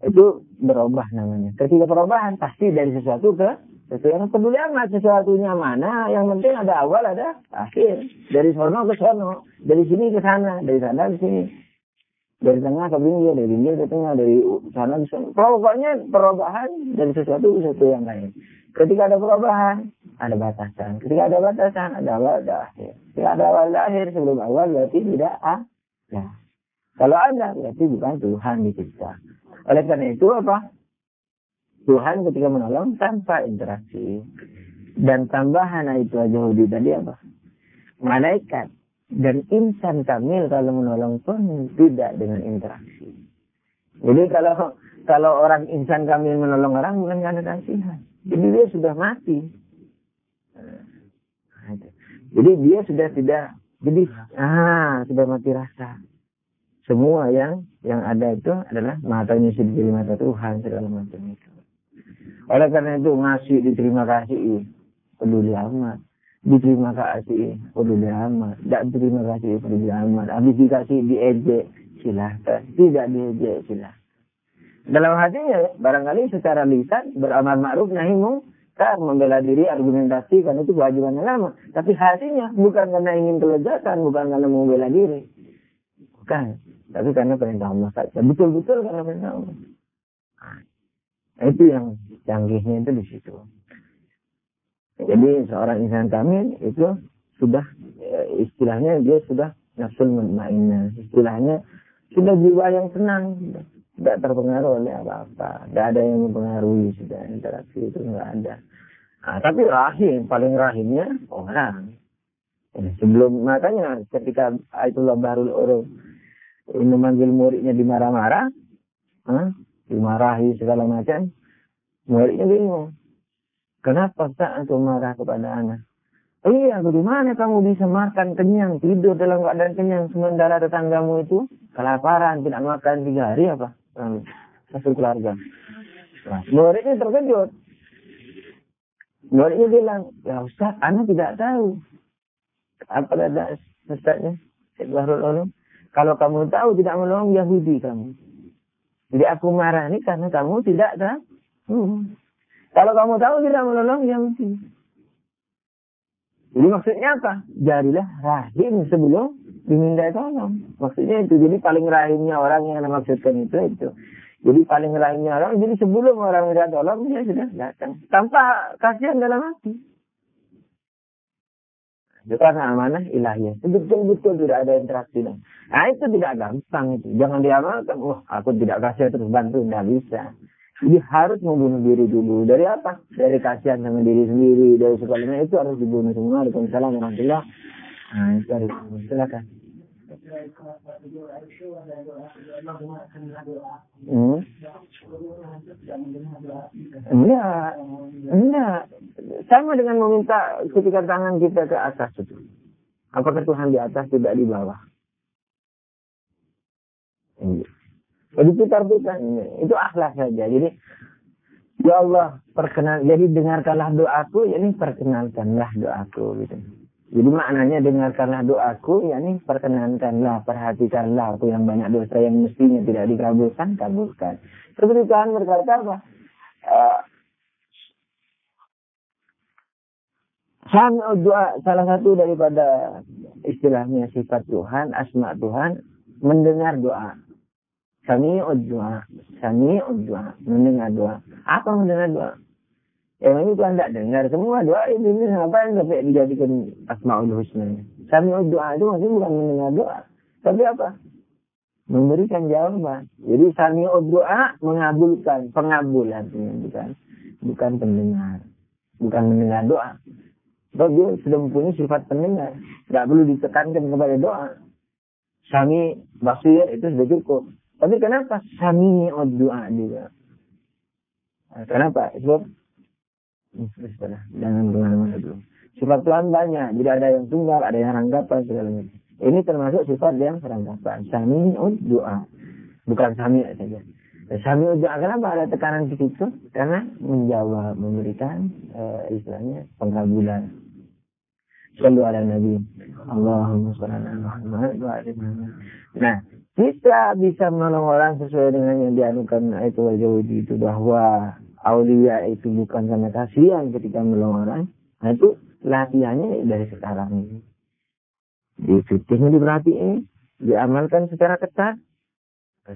itu berubah namanya. Ketika perubahan pasti dari sesuatu ke sesuatu yang peduli amat. Sesuatunya mana? Yang penting ada awal ada akhir. Dari sono ke sono, dari sini ke sana, dari sana ke sini, dari tengah ke pinggir, dari pinggir ke tengah, dari sana ke sana. Pokoknya perubahan dari sesuatu ke sesuatu yang lain. Ketika ada perubahan, ada batasan. Ketika ada batasan, ada awal, ada akhir. Ketika ada awal, ada akhir. Sebelum awal berarti tidak ada. Kalau ada, berarti bukan Tuhan dicipta. Oleh karena itu apa? Tuhan ketika menolong tanpa interaksi. Dan tambahan itu aja Yahudi tadi apa? Malaikat dan insan kamil kalau menolong pun tidak dengan interaksi. Jadi kalau orang insan kamil menolong orang bukan karena kasihan. Jadi dia sudah mati. Jadi dia sudah tidak. Jadi sudah mati rasa. Semua yang ada itu adalah matanya sudah jadi mata Tuhan segala macam itu. Oleh karena itu ngasih diterima kasih peduli amat. Diterima kasih peduli amat. Tidak diterima kasih peduli amat. Habis dikasih diejek silahkan. Tidak diejek silahkan. Dalam hatinya barangkali secara lisan beramal ma'ruf nahi mungkar, membela diri, argumentasi karena itu kewajiban agama. Tapi hatinya bukan karena ingin kelezatan, bukan karena mau bela diri. Bukan. Tapi karena perintah Allah saja. Betul-betul karena perintah Allah. Nah, itu yang canggihnya itu di situ. Jadi seorang insan kamil itu sudah istilahnya dia sudah nafsul mutmainnah. Istilahnya sudah jiwa yang tenang. Tidak terpengaruh oleh apa-apa. Tidak ada yang mempengaruhi sudah interaksi itu nggak ada. Nah, tapi rahim, paling rahimnya orang. Sebelum makanya ketika Ayatullah Bahrul Ulum ini memanggil muridnya dimarah-marah, dimarahi segala macam, muridnya bingung. Kenapa tak antum marah kepada anak? Iya, bagaimana kamu bisa makan kenyang, tidur dalam keadaan kenyang, sementara tetanggamu itu kelaparan, tidak makan 3 hari apa? Satu keluarga. Nah, muridnya terkejut. Muridnya bilang, ya Ustaz, anak tidak tahu. Apa ada Ustaznya? Syekh Bahrul Ulum. Kalau kamu tahu tidak menolong Yahudi kamu. Jadi aku marah ini karena kamu tidak tahu. Kalau kamu tahu tidak menolong, ya mesti. Jadi maksudnya apa? Jadilah rahim sebelum diminta tolong. Maksudnya itu. Jadi paling rahimnya orang yang maksudkan itu. Jadi paling rahimnya orang, jadi sebelum orang minta tolong, dia sudah datang. Tanpa kasihan dalam hati. Itu karena amanah ilahiyah. Betul-betul tidak ada interaksi. Nah itu tidak gampang. Itu. Jangan diamalkan. Aku tidak kasih terus bantu. Tidak bisa. Jadi harus membunuh diri dulu. Dari apa? Dari kasihan sama diri sendiri. Dari segalanya itu harus dibunuh semua. Waalaikumsalam warahmatullahi. Nah itu harus dibunuh. Silakan. Enggak. Sama dengan meminta ketika tangan kita ke atas itu. Apakah Tuhan di atas, tidak di bawah? Jadi putar-putar. Itu akhlak saja. Jadi, ya Allah, jadi dengarkanlah doaku, yakni perkenalkanlah doaku. Gitu. Jadi maknanya dengarkanlah doaku, yakni perkenankanlah, perhatikanlah aku yang banyak dosa yang mestinya tidak dikabulkan, kabulkan. Seperti Tuhan berkata apa? Doa, salah satu daripada istilahnya sifat Tuhan, asma Tuhan, mendengar doa. Sami'ud doa, mendengar doa. Apa mendengar doa? Yang ini Tuhan tidak dengar semua doa ini ngapain sampai dijadikan asmaul husna. Sami'ud doa itu maksudnya bukan mendengar doa, tapi apa? Memberikan jawaban. Jadi sami'ud doa mengabulkan, pengabulan bukan pendengar, bukan mendengar doa. Sebab dia sudah mempunyai sifat pendengar, tidak perlu ditekankan kepada doa. Sami basir itu sudah cukup. Tapi kenapa sami'ud doa juga? Kenapa? Sebab jangan pengalaman itu. Sifat Tuhan banyak. Jadi ada yang tunggal, ada yang ranggapan, segala macam. Ini termasuk sifat yang ranggapan. Sami'ud doa. Bukan sami' saja. Sami'ud doa. Kenapa ada tekanan di situ? Karena menjawab, memberikan istilahnya pengabulan. Sallu ala Nabi. Allahumma shalli ala Muhammad wa ala Muhammad. Nah, kita bisa menolong orang sesuai dengan yang dianukan itu wajawudi itu, bahwa aulia itu bukan karena kasihan ketika menolong orang. Nah itu latihannya dari sekarang ini. Di fitrahnya diperhatiin, diamalkan secara ketat.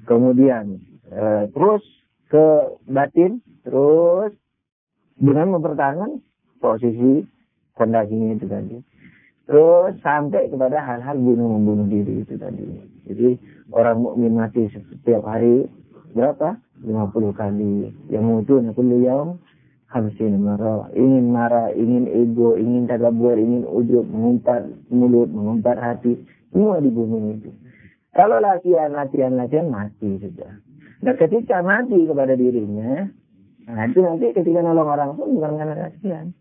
Kemudian terus ke batin, terus dengan mempertahankan posisi fondasinya itu tadi. Terus sampai kepada hal-hal membunuh diri itu tadi. Jadi orang mukmin mati setiap hari berapa? 50 kali. Yang mutun kullu yaum 50 marah. Ingin marah, ingin ego, ingin takabur, ingin ujub, mengumpat mulut, mengumpat hati, semua dibunuh itu. Kalau latihan mati sudah. Nah ketika mati kepada dirinya, nah itu nanti ketika nolong orang pun bukan karena kasihan.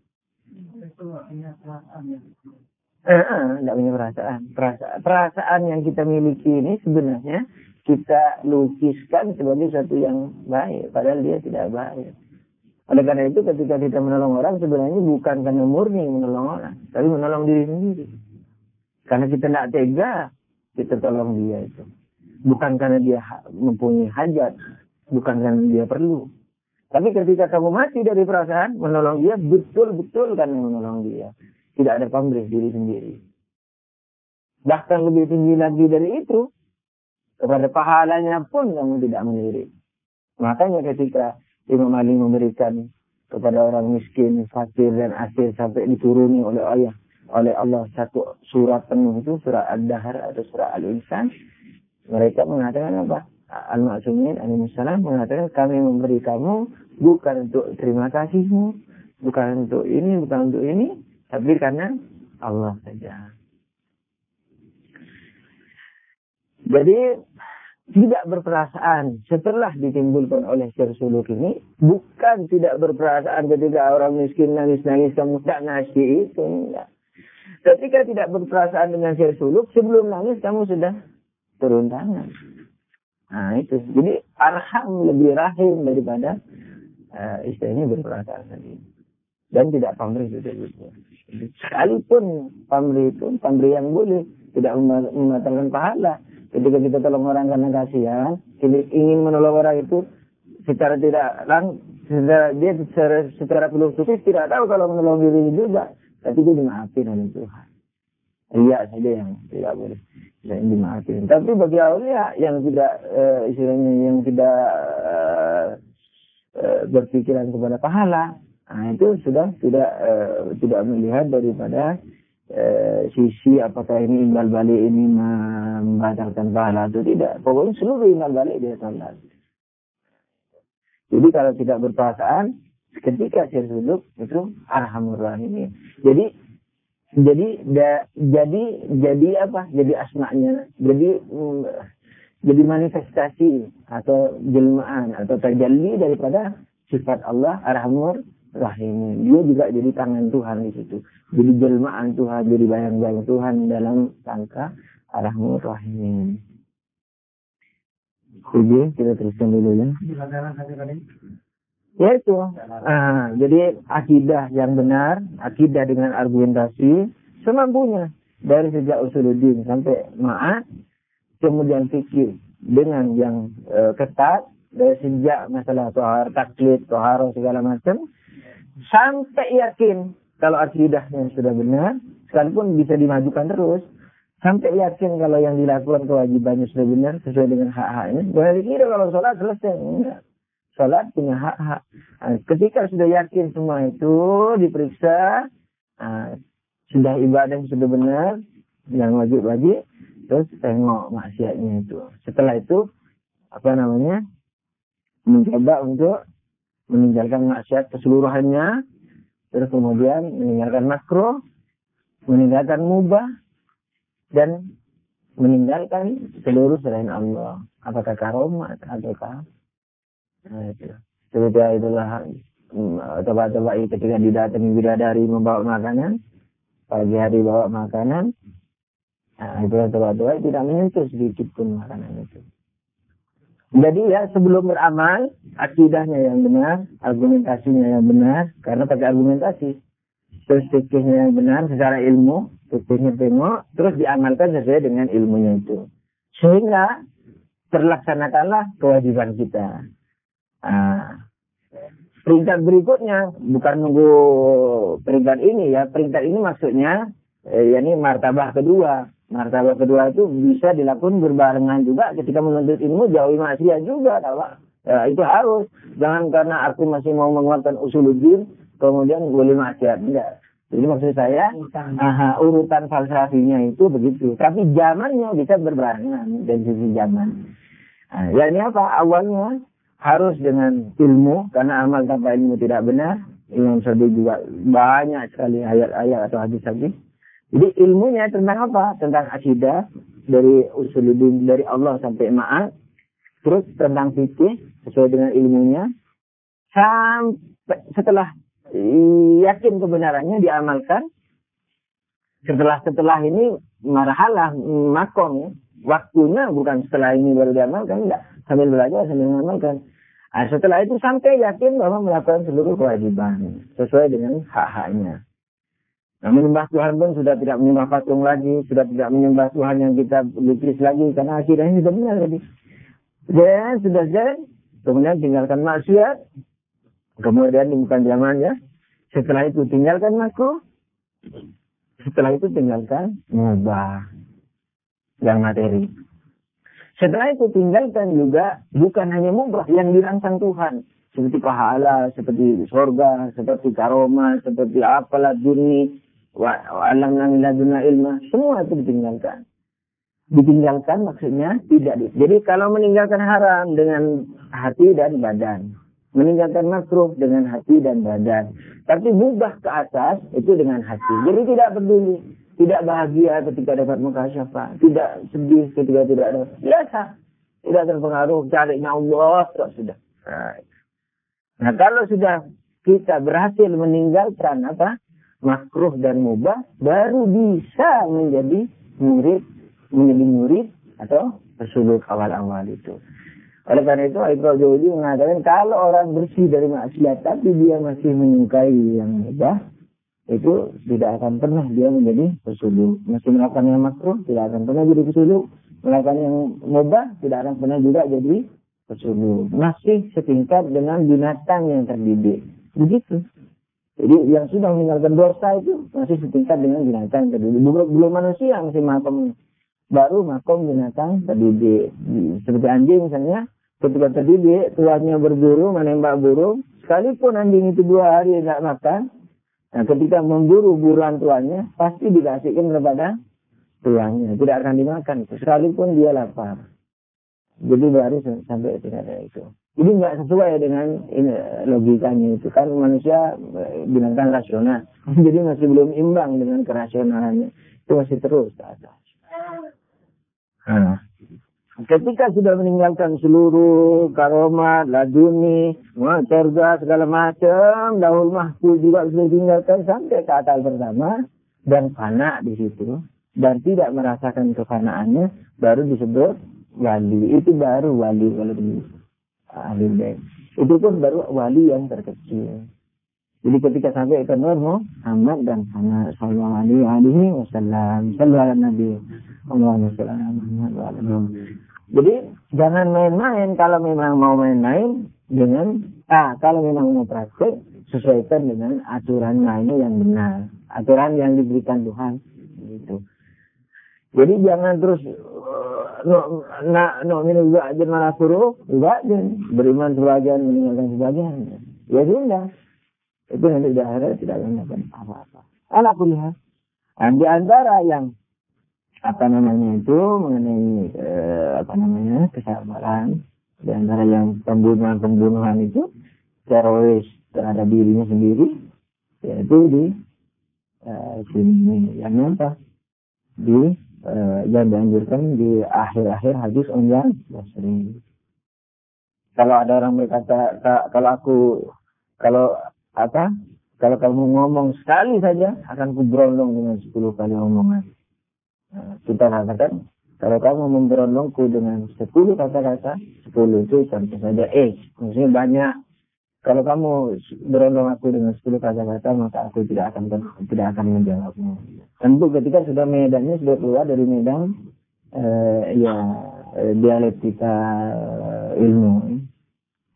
Tidak punya perasaan. Perasaan yang kita miliki ini sebenarnya kita lukiskan sebagai sesuatu yang baik, padahal dia tidak baik. Oleh karena itu ketika kita menolong orang sebenarnya bukan karena murni menolong orang, tapi menolong diri sendiri. Karena kita tidak tega, kita tolong dia itu. Bukan karena dia mempunyai hajat, bukan karena dia perlu. Tapi ketika kamu mati dari perasaan, menolong dia betul-betul karena menolong dia. Tidak ada pamrih diri sendiri. Bahkan lebih tinggi lagi dari itu, kepada pahalanya pun kamu tidak melirik. Makanya ketika Imam Ali memberikan kepada orang miskin, fakir dan asir sampai dituruni oleh Allah satu surat penuh itu, surah Ad-Dahr atau surah Al-Insan, mereka mengatakan apa? Al-Ma'sumin alaihissalam mengatakan kami memberi kamu bukan untuk terima kasihmu, bukan untuk ini, tapi karena Allah saja. Jadi tidak berperasaan setelah ditimbulkan oleh sir suluk ini, bukan tidak berperasaan ketika orang miskin nangis-nangis kamu tak ngasih itu, enggak. Ketika tidak berperasaan dengan sir suluk, sebelum nangis kamu sudah turun tangan. Nah itu, jadi arham lebih rahim daripada istilahnya berperasaan tadi. Dan tidak pamrih itu. Sekalipun pamrih itu, pamrih yang boleh, tidak membatalkan pahala. Ketika kita tolong orang karena kasihan, ingin menolong orang itu secara tidak dia secara filosofis tidak tahu kalau menolong diri juga, tapi dia dimaafin oleh Tuhan. Iya saja yang tidak boleh, yang dimaafin. Tapi bagi aulia yang tidak istilahnya yang tidak berpikiran kepada pahala, nah itu sudah tidak melihat daripada sisi apakah ini imbal balik ini membatalkan pahala atau tidak. Pokoknya seluruh imbal balik dia salat. Jadi kalau tidak berperasaan ketika sujud itu arhamur rahimin. Jadi apa? Jadi asma'nya. Jadi manifestasi atau jelmaan atau tajalli daripada sifat Allah arhamur rahimin. Dia juga jadi tangan Tuhan di situ. Jadi jelmaan Tuhan, jadi bayang-bayang Tuhan dalam rangka arhamur rahimin. Jadi kita teruskan dulu ya. Ya itu. Jadi akidah yang benar, akidah dengan argumentasi semampunya dari sejak usuluddin sampai ma'ad, kemudian fikih dengan yang ketat dari sejak masalah tohar, taklid, toharo segala macam, sampai yakin kalau akidahnya sudah benar, sekalipun bisa dimajukan terus. Sampai yakin kalau yang dilakukan kewajibannya sudah benar sesuai dengan hak-haknya. Bukan dikira kalau sholat selesai. Enggak. Sholat punya hak-hak. Ketika sudah yakin semua itu diperiksa, sudah ibadah sudah benar, yang wajib-wajib, terus tengok maksiatnya itu. Setelah itu, mencoba untuk meninggalkan maksiat keseluruhannya, terus kemudian meninggalkan makruh, meninggalkan mubah, dan meninggalkan seluruh selain Allah. Apakah karomat ataukah seperti itulah coba-coba ketika didatangi bidadari membawa makanan, pagi hari bawa makanan, itulah coba-coba tidak menyentuh sedikit pun makanan itu. Jadi ya sebelum beramal, akidahnya yang benar, argumentasinya yang benar, karena pakai argumentasi. Terus fikihnya yang benar secara ilmu, fikihnya tengok, terus diamalkan sesuai dengan ilmunya itu. Sehingga terlaksanakanlah kewajiban kita. Peringkat berikutnya, bukan nunggu peringkat ini ya, peringkat ini maksudnya, yakni martabah kedua. Martabah kedua itu bisa dilakukan berbarengan juga ketika menuntut ilmu, jauhi maksiat juga. Itu harus. Jangan karena aku masih mau menguatkan usuluddin, kemudian boleh maksiat. Enggak. Jadi maksud saya, urutan falsafinya itu begitu. Tapi zamannya bisa berbarengan dari sisi zaman. Ya ini apa? Awalnya harus dengan ilmu, karena amal tanpa ilmu tidak benar. Imam Syafi'i juga banyak sekali ayat-ayat atau hadis-hadis. Jadi ilmunya tentang apa? Tentang akidah, dari usuluddin, dari Allah sampai ma'ad. Terus tentang fikih, sesuai dengan ilmunya. Sampai setelah yakin kebenarannya diamalkan. Setelah ini marhalah makom, waktunya bukan setelah ini baru diamalkan, enggak, sambil belajar sambil mengamalkan. Setelah itu sampai yakin bahwa melakukan seluruh kewajiban sesuai dengan hak-haknya. Menyembah Tuhan pun sudah tidak menyembah patung lagi, sudah tidak menyembah Tuhan yang kita lukis lagi, karena akidahnya sudah benar tadi. Dan sudah jadi, kemudian tinggalkan maksiat. Kemudian bukan zamannya. Setelah itu tinggalkan makruh. Setelah itu tinggalkan mubah yang materi. Setelah itu tinggalkan juga bukan hanya mubah yang dirancang Tuhan. Seperti pahala, seperti surga, seperti karomah, seperti apalah dunia, wa'alam ladunna ilma. Semua itu ditinggalkan. Ditinggalkan maksudnya tidak. Jadi kalau meninggalkan haram dengan hati dan badan. Meninggalkan makruh dengan hati dan badan. Tapi mubah ke atas itu dengan hati. Jadi tidak peduli. Tidak bahagia ketika dapat mukasyafah. Tidak sedih ketika tidak ada. Biasa. Tidak terpengaruh. Carinya Allah. Sudah. Nah kalau sudah kita berhasil meninggalkan makruh dan mubah. Baru bisa menjadi murid. Atau bersuluk awal-awal itu. Oleh karena itu, Ibnu Jauzi mengatakan kalau orang bersih dari maksiat tapi dia masih menyukai yang mubah, itu tidak akan pernah dia menjadi pesuluk. Masih melakukan yang makruh, tidak akan pernah jadi pesuluk. Melakukan yang mubah, tidak akan pernah juga jadi tersebut masih setingkat dengan binatang yang terdidik. Begitu. Jadi yang sudah meninggalkan dosa itu masih setingkat dengan binatang yang terdidik. Belum manusia, masih makom. Baru makom binatang terdidik. Seperti anjing misalnya, ketika terdidik, tuannya berburu, menembak burung. Sekalipun anjing itu 2 hari tidak makan, nah ketika memburu buruan tuannya, pasti dikasihkan kepada tuannya. Tidak akan dimakan. Sekalipun dia lapar. Jadi baru sampai tidak ada itu. Ini nggak sesuai dengan logikanya itu. Kan manusia binatang rasional. Jadi masih belum imbang dengan kerasionalannya. Itu masih terus ke atas. Nah, ketika sudah meninggalkan seluruh karomat, laduni, cerdas, segala macam, Lauhul Mahfuz juga sudah ditinggalkan sampai ke atal pertama. Dan fana di situ. Dan tidak merasakan kefanaannya. Baru disebut wali. Itu baru wali kalau di ahli bait. Itu pun baru wali yang terkecil. Jadi ketika sampai ke Nur Muhammad dan sallallahu alaihi wasallam, sallallahu ala nabi, Allahumma shalli ala Muhammad wa ala alihi. Jadi jangan main-main. Kalau memang mau main-main dengan kalau memang mau praktek, sesuaikan dengan aturan mainnya yang benar, aturan yang diberikan Tuhan gitu. Jadi jangan terus minum ba'din malah suruh ba'din, beriman sebagian meninggalkan sebagian. Ya sudah, itu nanti di akhirat tidak akan dapat apa-apa. Ala kulli hal. Di antara yang itu mengenai kesabaran, di antara yang pembunuhan itu teroris terhadap dirinya sendiri, yaitu di sini yang apa yang dianjurkan di akhir-akhir hadis Umar Basri. Kalau ada orang berkata, kalau kamu ngomong sekali saja akan kuberondong dengan 10 kali omongan. Kita katakan, kalau kamu memberondongku dengan 10 kata-kata, 10 itu contoh saja maksudnya banyak. Kalau kamu berondong aku dengan 10 kata-kata, maka aku tidak akan menjawabnya. Tentu ketika sudah medannya sudah keluar dari medan dialektika ilmu.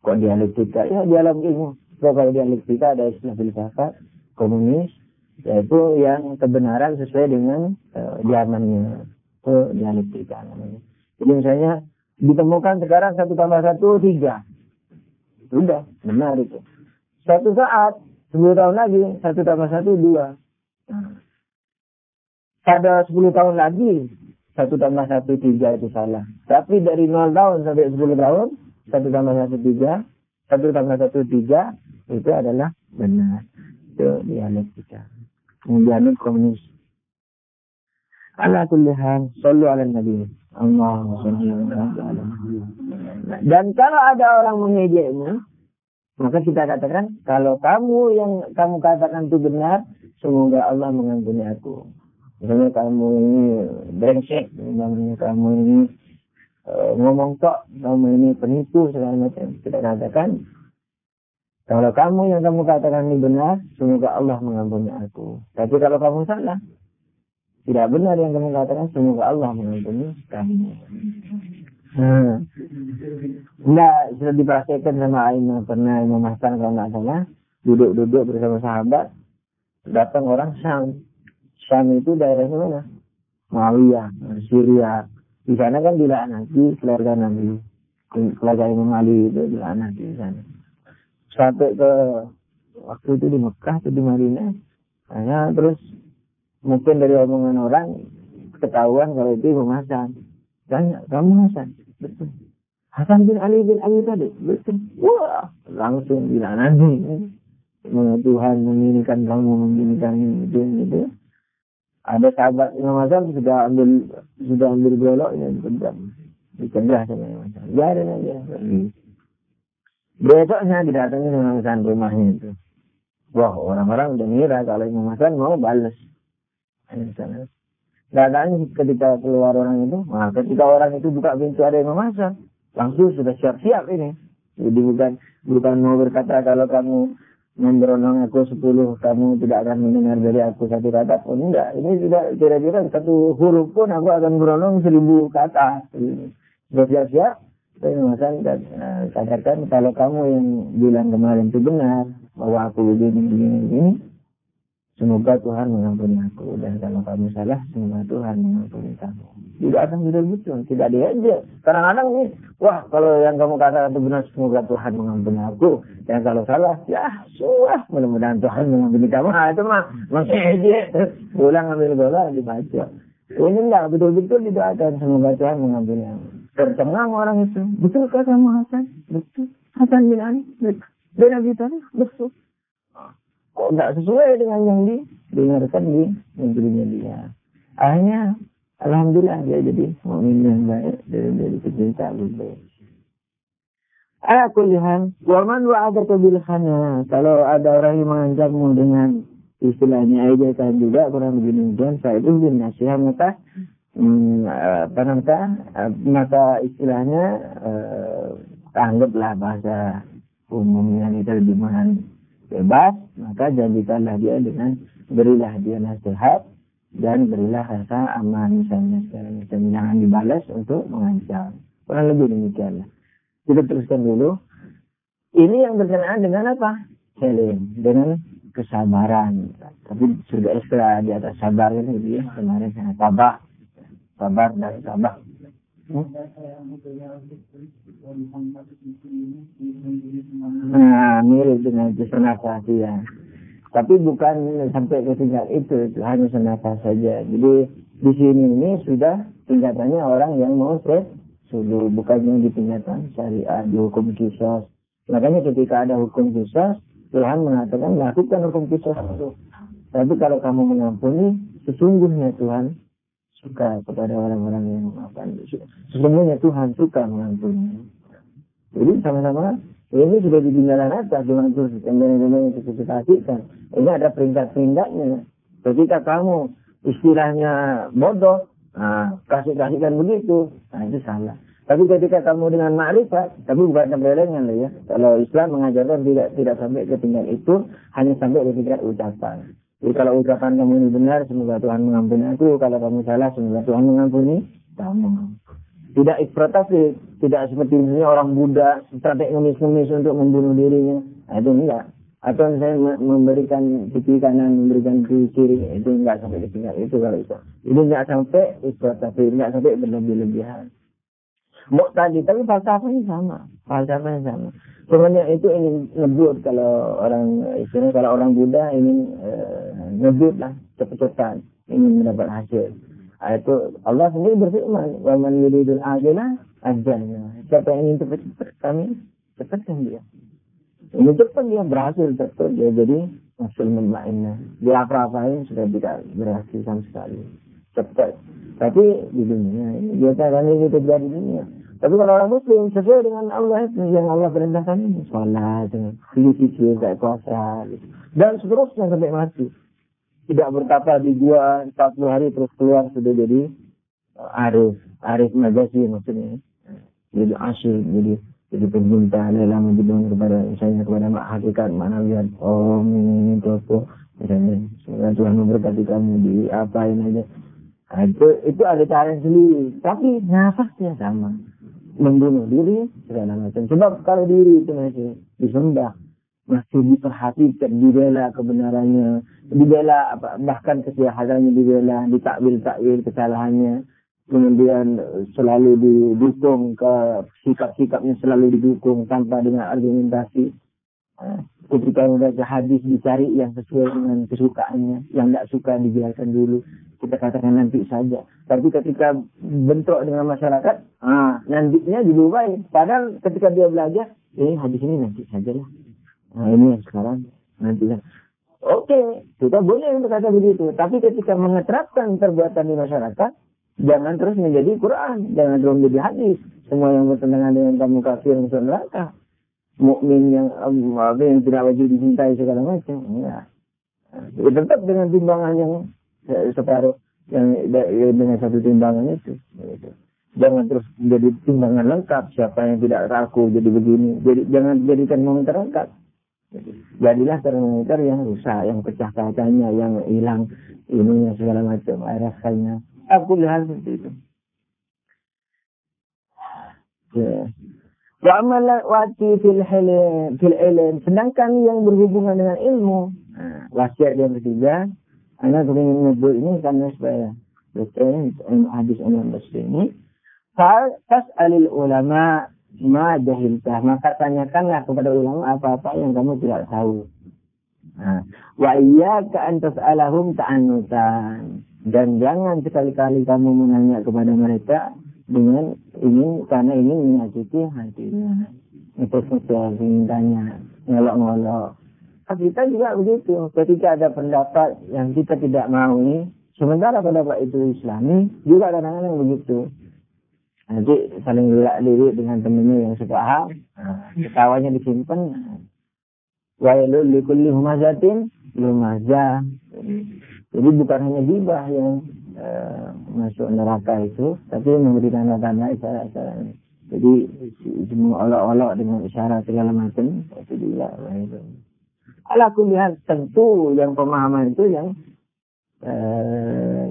Kok dialektika? Ya di alam ilmu. Kalau dialektika ada istilah filsafat komunis, yaitu yang kebenaran sesuai dengan zamannya. Itu dialektika namanya. Jadi misalnya ditemukan sekarang 1 tambah 1 3. Sudah, benar itu. Suatu saat, 10 tahun lagi, 1 tambah 1 2. Pada 10 tahun lagi, 1 tambah 1 3 itu salah. Tapi dari 0 tahun sampai 10 tahun, 1 tambah 1 3, 1 tambah 1 3, itu adalah benar. Itu dialektika. Kemudian komunis. Ala kulli hal, sallu ala nabi. Allahumma shalli ala Muhammad. Dan kalau ada orang mengejekmu, maka kita katakan, kalau kamu yang kamu katakan itu benar, semoga Allah mengampuni aku. Misalnya kamu ini brengsek, kamu ini ngomong tok, kamu ini penipu, segala macam. Kita katakan, kalau kamu yang kamu katakan ini benar, semoga Allah mengampuni aku. Tapi kalau kamu salah, tidak benar yang kamu katakan, semoga Allah mengampuni kamu. Sudah dipraktekkan sama Aina. Pernah Imam Hasan kalau tidak salah, duduk-duduk bersama sahabat, datang orang Syam. Syam itu daerahnya mana? Muawiyah, Syria. Di sana kan dilaknati keluarga Nabi. Keluarga Imam Ali itu dilaknati di sana. Sampai ke waktu itu di Mekah atau di Madinah. Hanya terus mungkin dari omongan orang ketahuan kalau itu Imam Hasan. Tanya, kamu Hasan? Betul. Hasan bin Ali bin Abi Thalib? Betul. Wah, langsung dilaknati. Tuhan menginginkan kamu, menginginkan itu. Ada sahabat Imam Hasan sudah ambil goloknya dicegah sama Imam Hasan. Biarin aja. Besoknya didatangi Imam Hasan rumahnya itu. Wah, orang-orang udah ngira kalau Imam Hasan mau balas. Datangnya ketika keluar orang itu, ketika orang itu buka pintu ada Imam Hasan, langsung sudah siap-siap ini. Jadi bukan mau berkata kalau kamu memberondong aku 10, kamu tidak akan mendengar dari aku 1 kata pun. Enggak, ini sudah kira-kira 1 huruf pun aku akan berondong 1000 kata. Sudah siap-siap, Tapi Hasan katakan kalau kamu yang bilang kemarin itu benar bahwa aku begini, semoga Tuhan mengampuni aku, dan kalau kamu salah, semoga Tuhan mengampuni kamu. Tidak akan betul-betul, tidak diajak. Kadang-kadang nih, wah kalau yang kamu katakan itu benar, semoga Tuhan mengampuni aku, dan kalau salah, ya suah, mudah-mudahan Tuhan mengampuni kamu. Nah itu mah mengejek, ulang ambil bola dibaca. Ini enggak betul-betul didoakan, semoga Tuhan mengampuni kamu. Tercengang orang itu, betulkah kamu Hasan? Betul. Hasan bin Ali, betul. Bin Abi Thalib, betul. Kok nggak sesuai dengan yang didengarkan di negerinya dia. Akhirnya, alhamdulillah dia jadi mukmin yang baik dari kecil tak baik. Aku lihat, waman wa'adaka bil khana. Kalau ada orang yang mengancammu dengan istilahnya ejekan juga kurang begini dan saya itu bin nasihat maka istilahnya anggaplah bahasa umumnya ini terjemahan bebas, maka jadikanlah dia dengan berilah dia nasihat dan berilah rasa aman misalnya jangan dibalas untuk mengancam. Kurang lebih demikianlah. Kita teruskan dulu. Ini yang berkenaan dengan apa? Selim, dengan kesabaran. Tapi sudah ekstra di atas sabar ini dia kemarin tabah. Sabar dan tabah. Nah, mirip dengan itu senafas ya. Tapi bukan sampai ke tingkat itu hanya senafas saja. Jadi di sini ini sudah tingkatannya orang yang mau sudah bukan yang di tingkatan syariat, di hukum qisas. Makanya ketika ada hukum qisas, Tuhan mengatakan lakukan hukum qisas itu. Tapi kalau kamu mengampuni, sesungguhnya Tuhan suka kepada orang-orang yang memaafkan. Sesungguhnya Tuhan suka mengampuni. Jadi sama-sama ini sudah di tinggalan atas dengan terus yang kita kasihkan. Ini ada peringkat-peringkatnya. Ketika kamu istilahnya bodoh, kasihkan begitu, nah itu salah. Tapi ketika kamu dengan ma'rifat, tapi bukan tempelengan ya. Kalau Islam mengajarkan tidak sampai ke tingkat itu, hanya sampai ke tingkat ucapan. Jadi kalau ucapan kamu ini benar, semoga Tuhan mengampuni aku. Kalau kamu salah, semoga Tuhan mengampuni kamu. Tidak eksploitasi, tidak seperti misalnya orang Buddha, strategi ngemis-ngemis untuk membunuh dirinya. Nah, itu enggak. Atau misalnya memberikan pipi kanan, memberikan pipi kiri, itu enggak sampai ke tingkat itu kalau itu. Ini enggak sampai eksploitasi, enggak sampai berlebih-lebihan. Tadi, tapi falsafahnya sama. Sebenarnya itu ingin ngebut kalau orang istilahnya kalau orang Buddha ingin ngebut lah cepet-cepetan ingin mendapat hasil. Itu Allah sendiri berfirman, "Wa man yuridul ajala ajalna." Siapa yang ingin cepat-cepat kami cepatkan dia. Ini cepat dia berhasil cepat dia jadi hasil mutmainnah. Dia apa-apain sudah tidak berhasil sama sekali. Cepat. Tapi di dunia ini biasa kan ini terjadi di dunia. Tapi kalau orang Muslim sesuai dengan Allah yang Allah perintahkan ini, sholat, khusyuk, kayak puasa, dan seterusnya sampai mati. Tidak bertapa di gua 40 hari terus keluar sudah jadi arif majasi maksudnya. Jadi asyik, jadi peminta lelah menjadi kepada misalnya kepada hakikat manawiat. Oh ini itu aku misalnya semoga Tuhan memberkati kamu di apain aja. Nah, itu ada cara sendiri, tapi nafasnya sama. Membunuh diri segala macam. Sebab kalau diri itu masih disembah, masih diperhatikan, dibela kebenarannya, dibela bahkan kesehatannya dibela, ditakwil kesalahannya, kemudian selalu didukung ke sikap-sikapnya selalu didukung tanpa dengan argumentasi. Ketika membaca hadis dicari yang sesuai dengan kesukaannya, yang tidak suka dibiarkan dulu. Kita katakan nanti saja. Tapi ketika bentrok dengan masyarakat, nantinya dilupain. Padahal ketika dia belajar, hadis ini nanti sajalah. Ini yang sekarang nanti lah. Oke, kita boleh berkata begitu. Tapi ketika mengeterapkan perbuatan di masyarakat, jangan terus menjadi Quran, jangan terus menjadi hadis. Semua yang bertentangan dengan kamu kafir masuk neraka. Mukmin yang tidak wajib dicintai segala macam. Enggak. Tetap dengan timbangan yang separuh yang dengan satu timbangan itu. Jangan terus jadi timbangan lengkap. Siapa yang tidak raku jadi begini. Jadi jangan jadikan termometer lengkap. Jadilah termometer yang rusak, yang pecah kacanya, yang hilang ininya segala macam, air rasanya. Aku lihat seperti itu. Ya. Wa amal wati fil ilm, sedangkan yang berhubungan dengan ilmu, wasiat yang ketiga, Anda ingin menyebut ini karena supaya hadis Imam Muslim ini, tas'alil ulama ma jahiltah, maka tanyakanlah kepada ulama apa-apa yang kamu tidak tahu. Wa iyyaka an tas'alahum ta'annutan, dan jangan sekali-kali kamu menanya kepada mereka dengan karena ingin menyakiti hatinya. Itu ingin tanya, ngolok-ngolok. Kita juga begitu. Ketika ada pendapat yang kita tidak mau, sementara pendapat itu Islami, juga kadang-kadang begitu. Nanti saling lirik dengan temannya yang sepaham, ketawanya disimpan. Wailul likulli humazatin lumazah. Jadi bukan hanya gibah yang masuk neraka itu, tapi memberi tanda-tanda isyarat-isyarat. Jadi semua olok-olok dengan isyarat segala macam itu juga. Ala kulli hal, tentu yang pemahaman itu yang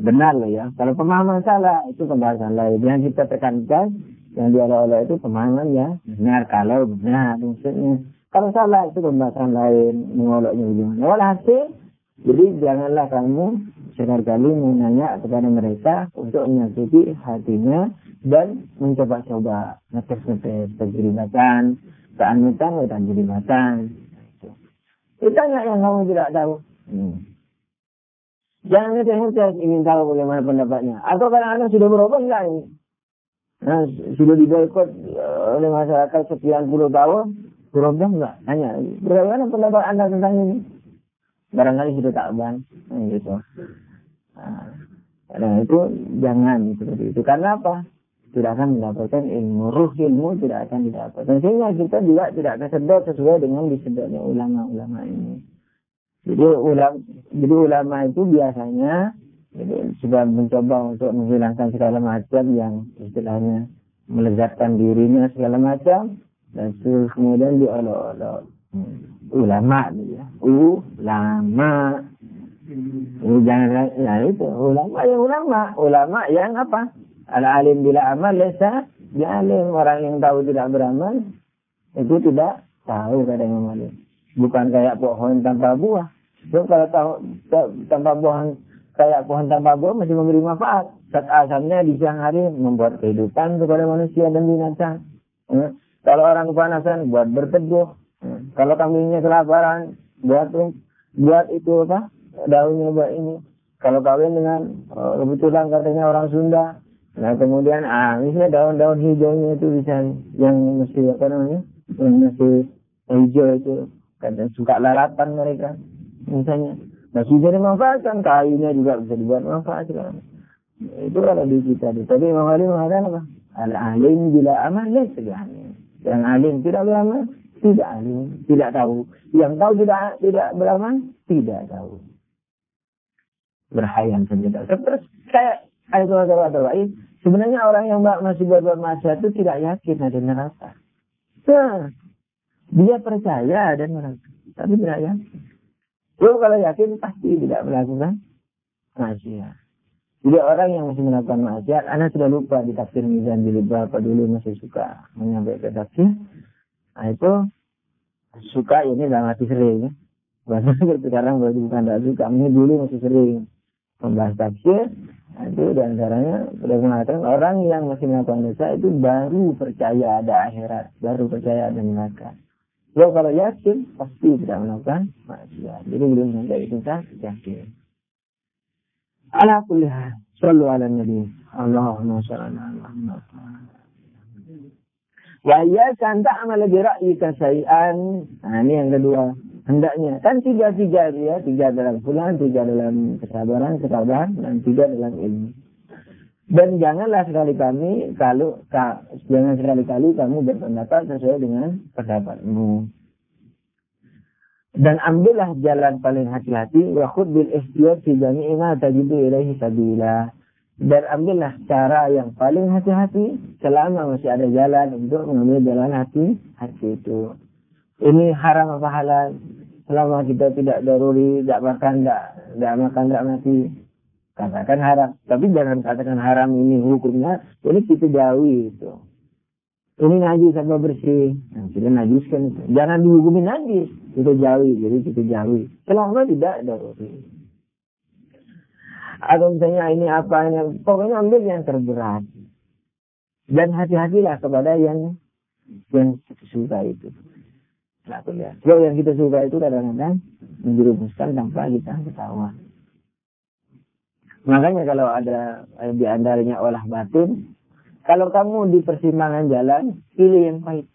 benar loh ya. Kalau pemahaman salah itu pembahasan lain. Yang kita tekankan yang diolok-olok itu pemahaman ya benar, kalau benar maksudnya. Kalau salah itu pembahasan lain, mengoloknya bagaimana. Walhasil, jadi janganlah kamu sekali-kali menanya kepada mereka untuk menyakiti hatinya dan mencoba-coba ngetes-ngetes kejeribatan, keanutan, kejeribatan. Ditanya yang kamu tidak tahu. Jangan ngetes-ngetes ingin tahu bagaimana pendapatnya. Atau kadang-kadang sudah berubah enggak ini? Nah, sudah diboikot oleh masyarakat sekian puluh tahun, berubah enggak? Tanya, bagaimana pendapat Anda tentang ini? Barangkali sudah takban, gitu. Nah, itu jangan seperti itu. Karena apa? Tidak akan mendapatkan ilmu, ruh ilmu tidak akan didapatkan. Sehingga kita juga tidak akan sedot sesuai dengan disedotnya ulama-ulama ini. Jadi ulama itu biasanya sudah mencoba untuk menghilangkan segala macam yang istilahnya melezatkan dirinya segala macam, dan terus kemudian diolok-olok. Ulama ya, ulama. Jangan ya itu ulama yang apa? Al-alim bila amal lesa bi'alim. Orang yang tahu tidak beramal itu tidak tahu, kata Imam Malik. Bukan kayak pohon tanpa buah. So, kalau tahu tanpa buah, kayak pohon tanpa buah masih memberi manfaat. Zat asamnya di siang hari membuat kehidupan kepada manusia dan binatang. Kalau orang kepanasan buat berteduh. Kalau kambingnya kelaparan buat itu apa? Daunnya buat ini. Kalau kawin dengan kebetulan katanya orang Sunda, nah kemudian misalnya daun-daun hijaunya itu bisa yang mesti apa namanya, yang mesti hijau itu kadang suka lalapan mereka misalnya. Nah bisa dimanfaatkan, kayunya juga bisa dibuat manfaat sekarang. Itu kalau di kita. Tapi Imam Ali mengatakan apa? Al-alim bila amal segala. Yang alim tidak beramal, tidak alim, tidak tahu. Yang tahu tidak beramal, tidak tahu. Berhayal saja. Terus kayak ayat sebenarnya orang yang masih berbuat maksiat itu tidak yakin ada neraka. Nah, dia percaya ada neraka, tapi tidak yakin. Kalau yakin pasti tidak melakukan maksiat. Jadi orang yang masih melakukan maksiat, anak sudah lupa di tafsir Mizan Jilid berapa dulu masih suka menyampaikan tafsir. Nah itu suka ini dalam hati sering. Ya. Bahkan sekarang bukan tidak suka, ini dulu masih sering membahas tafsir. Nah, itu diantaranya sudah mengatakan orang yang masih melakukan dosa itu baru percaya ada akhirat, baru percaya ada neraka. Kalau yakin pasti tidak melakukan maksiat. Jadi belum sampai itu kan yakin. Ala kulli hal, sallu ala nabi. Allahumma shalli ala Muhammad. Wa iyyaka an ta'mala bi ra'yika syai'an. Nah, ini yang kedua. Hendaknya kan tiga ya, 3 dalam Quran, 3 dalam kesabaran, dan 3 dalam ilmu. Dan janganlah sekali-kali kamu berpendapat sesuai dengan pendapatmu. Dan ambillah jalan paling hati-hati, wa khudh bil ihtiyat fi jami'i ma tajidu ilaihi sabila. Dan ambillah cara yang paling hati-hati selama masih ada jalan untuk mengambil jalan hati itu. Ini haram apa halal? Selama kita tidak daruri, tidak makan, tidak mati. Katakan haram. Tapi jangan katakan haram ini hukumnya. Ini kita jauhi itu. ini najis apa bersih? Nah, kita najiskan itu. Jangan dihukumi najis, kita jauhi, jadi kita jauhi. Selama tidak daruri. Atau misalnya ini apa, ini, pokoknya ambil yang terberat. Dan hati-hatilah kepada yang kita suka itu. Nah, ya. So, yang kita suka itu kadang-kadang menjerumuskan tanpa kita ketahuan. Makanya kalau ada di antaranya olah batin, kalau kamu di persimpangan jalan, pilih yang pahit.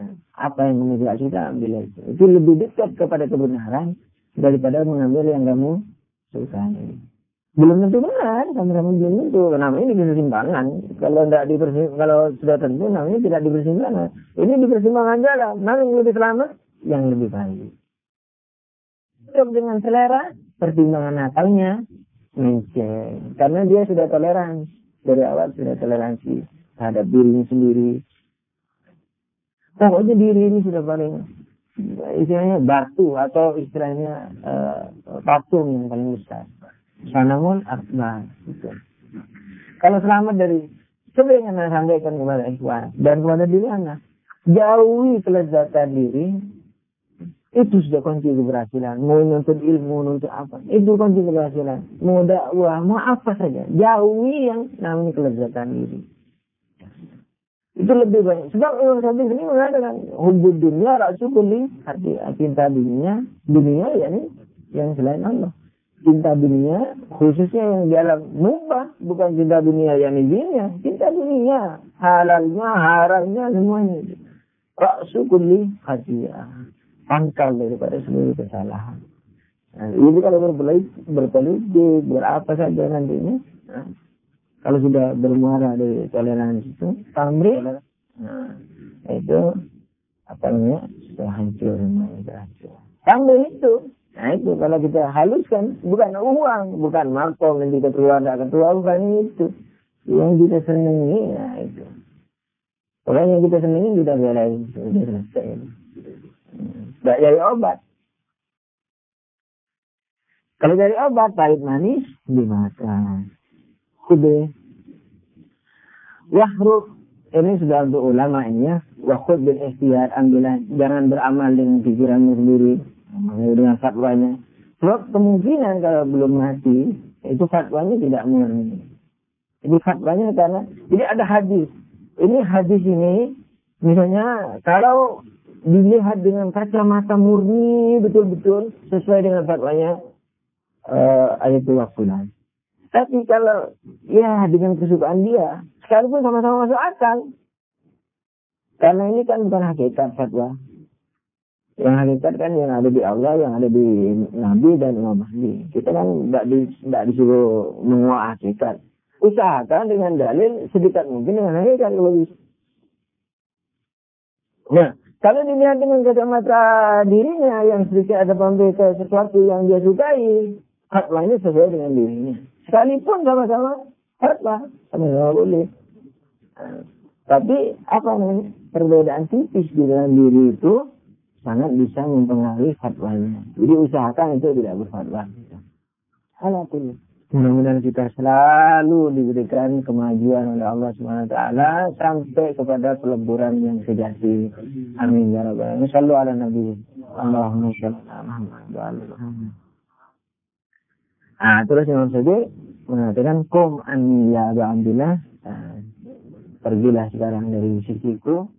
Nah, apa yang menurut kita, ambil itu. Itu lebih dekat kepada kebenaran daripada mengambil yang kamu sukai. Belum tentu benar, sama-sama belum tentu. Namanya di persimpangan. Kalau sudah tentu, namanya tidak di persimpangan. Ini di persimpangan jalan. Mana yang lebih selamat? Yang lebih baik. Untuk dengan selera, pertimbangan akalnya menceng. Karena dia sudah toleransi. Dari awal sudah toleransi terhadap dirinya sendiri. Pokoknya diri ini sudah paling, istilahnya batu atau istilahnya patung yang paling besar. Sanamul akbar. Kalau selamat dari, seperti yang saya sampaikan kepada ikhwan dan kepada diri anak, jauhi kelezatan diri. Itu sudah kunci keberhasilan. Mau nuntut ilmu, nuntut apa. Itu kunci keberhasilan. Mau dakwah, mau apa saja. Jauhi yang namanya kelezatan diri. Itu lebih banyak. Sebab Imam Syafi'i ini mengatakan, hubud dunia, ra'su kulli, cinta dunia yakni yang selain Allah. Cinta dunia, khususnya yang di alam mubah, bukan cinta dunia yang izinnya. Cinta dunia, halalnya, haramnya, semuanya. Ra'su kulli khati'ah. Pangkal daripada seluruh kesalahan. Nah, ini kalau berpolitik, berapa saja nantinya. Nah, kalau sudah bermuara dari toleransi itu, tamrin, nah, itu apa namanya, sudah hancur. Tamrin itu, nah itu kalau kita haluskan, bukan uang, bukan makom, nanti ketua, bukan itu. Yang kita senangi, nah itu. Pokoknya yang kita senangi, kita belain, sudah selesai. Tidak dari obat. Kalau dari obat, pahit manis dimakan. Kude. Wahruf. Ini sudah untuk ulama ini ya. Wakhud bil ikhtiyar. Ambilan. Jangan beramal dengan pikiranmu sendiri. Dengan fatwanya. Sebab kemungkinan kalau belum mati, itu fatwanya tidak murni. Jadi fatwanya karena, jadi ada hadis. Ini hadis ini, misalnya, kalau dilihat dengan kacamata murni betul-betul sesuai dengan fatwanya ayatul fulan. Tapi kalau ya dengan kesukaan dia, sekalipun sama-sama masuk akal. Karena ini kan bukan hakikat fatwa. Yang hakikat kan yang ada di Allah, yang ada di Nabi dan Imam Mahdi. Kita kan tidak disuruh menguak hakikat. Usahakan dengan dalil sedekat mungkin dengan hakikat kalau bisa. Nah, kalau dilihat dengan kacamata dirinya yang sedikit ada pamrih ke sesuatu yang dia sukai, fatwanya sesuai dengan dirinya. Sekalipun sama-sama fatwa, sama-sama boleh. Tapi apa namanya, perbedaan tipis di dalam diri itu sangat bisa mempengaruhi fatwanya. Jadi usahakan itu tidak berfatwa. Alhamdulillah. Mudah-mudahan kita selalu diberikan kemajuan oleh Allah SWT sampai kepada peleburan yang sejati. Amin ya rabbal alamin. Shallu ala nabi. Allahumma shalli ala Muhammad. Terus Imam Syafi'i mengatakan qum anni ya Aba Abdillah. Pergilah sekarang dari sisiku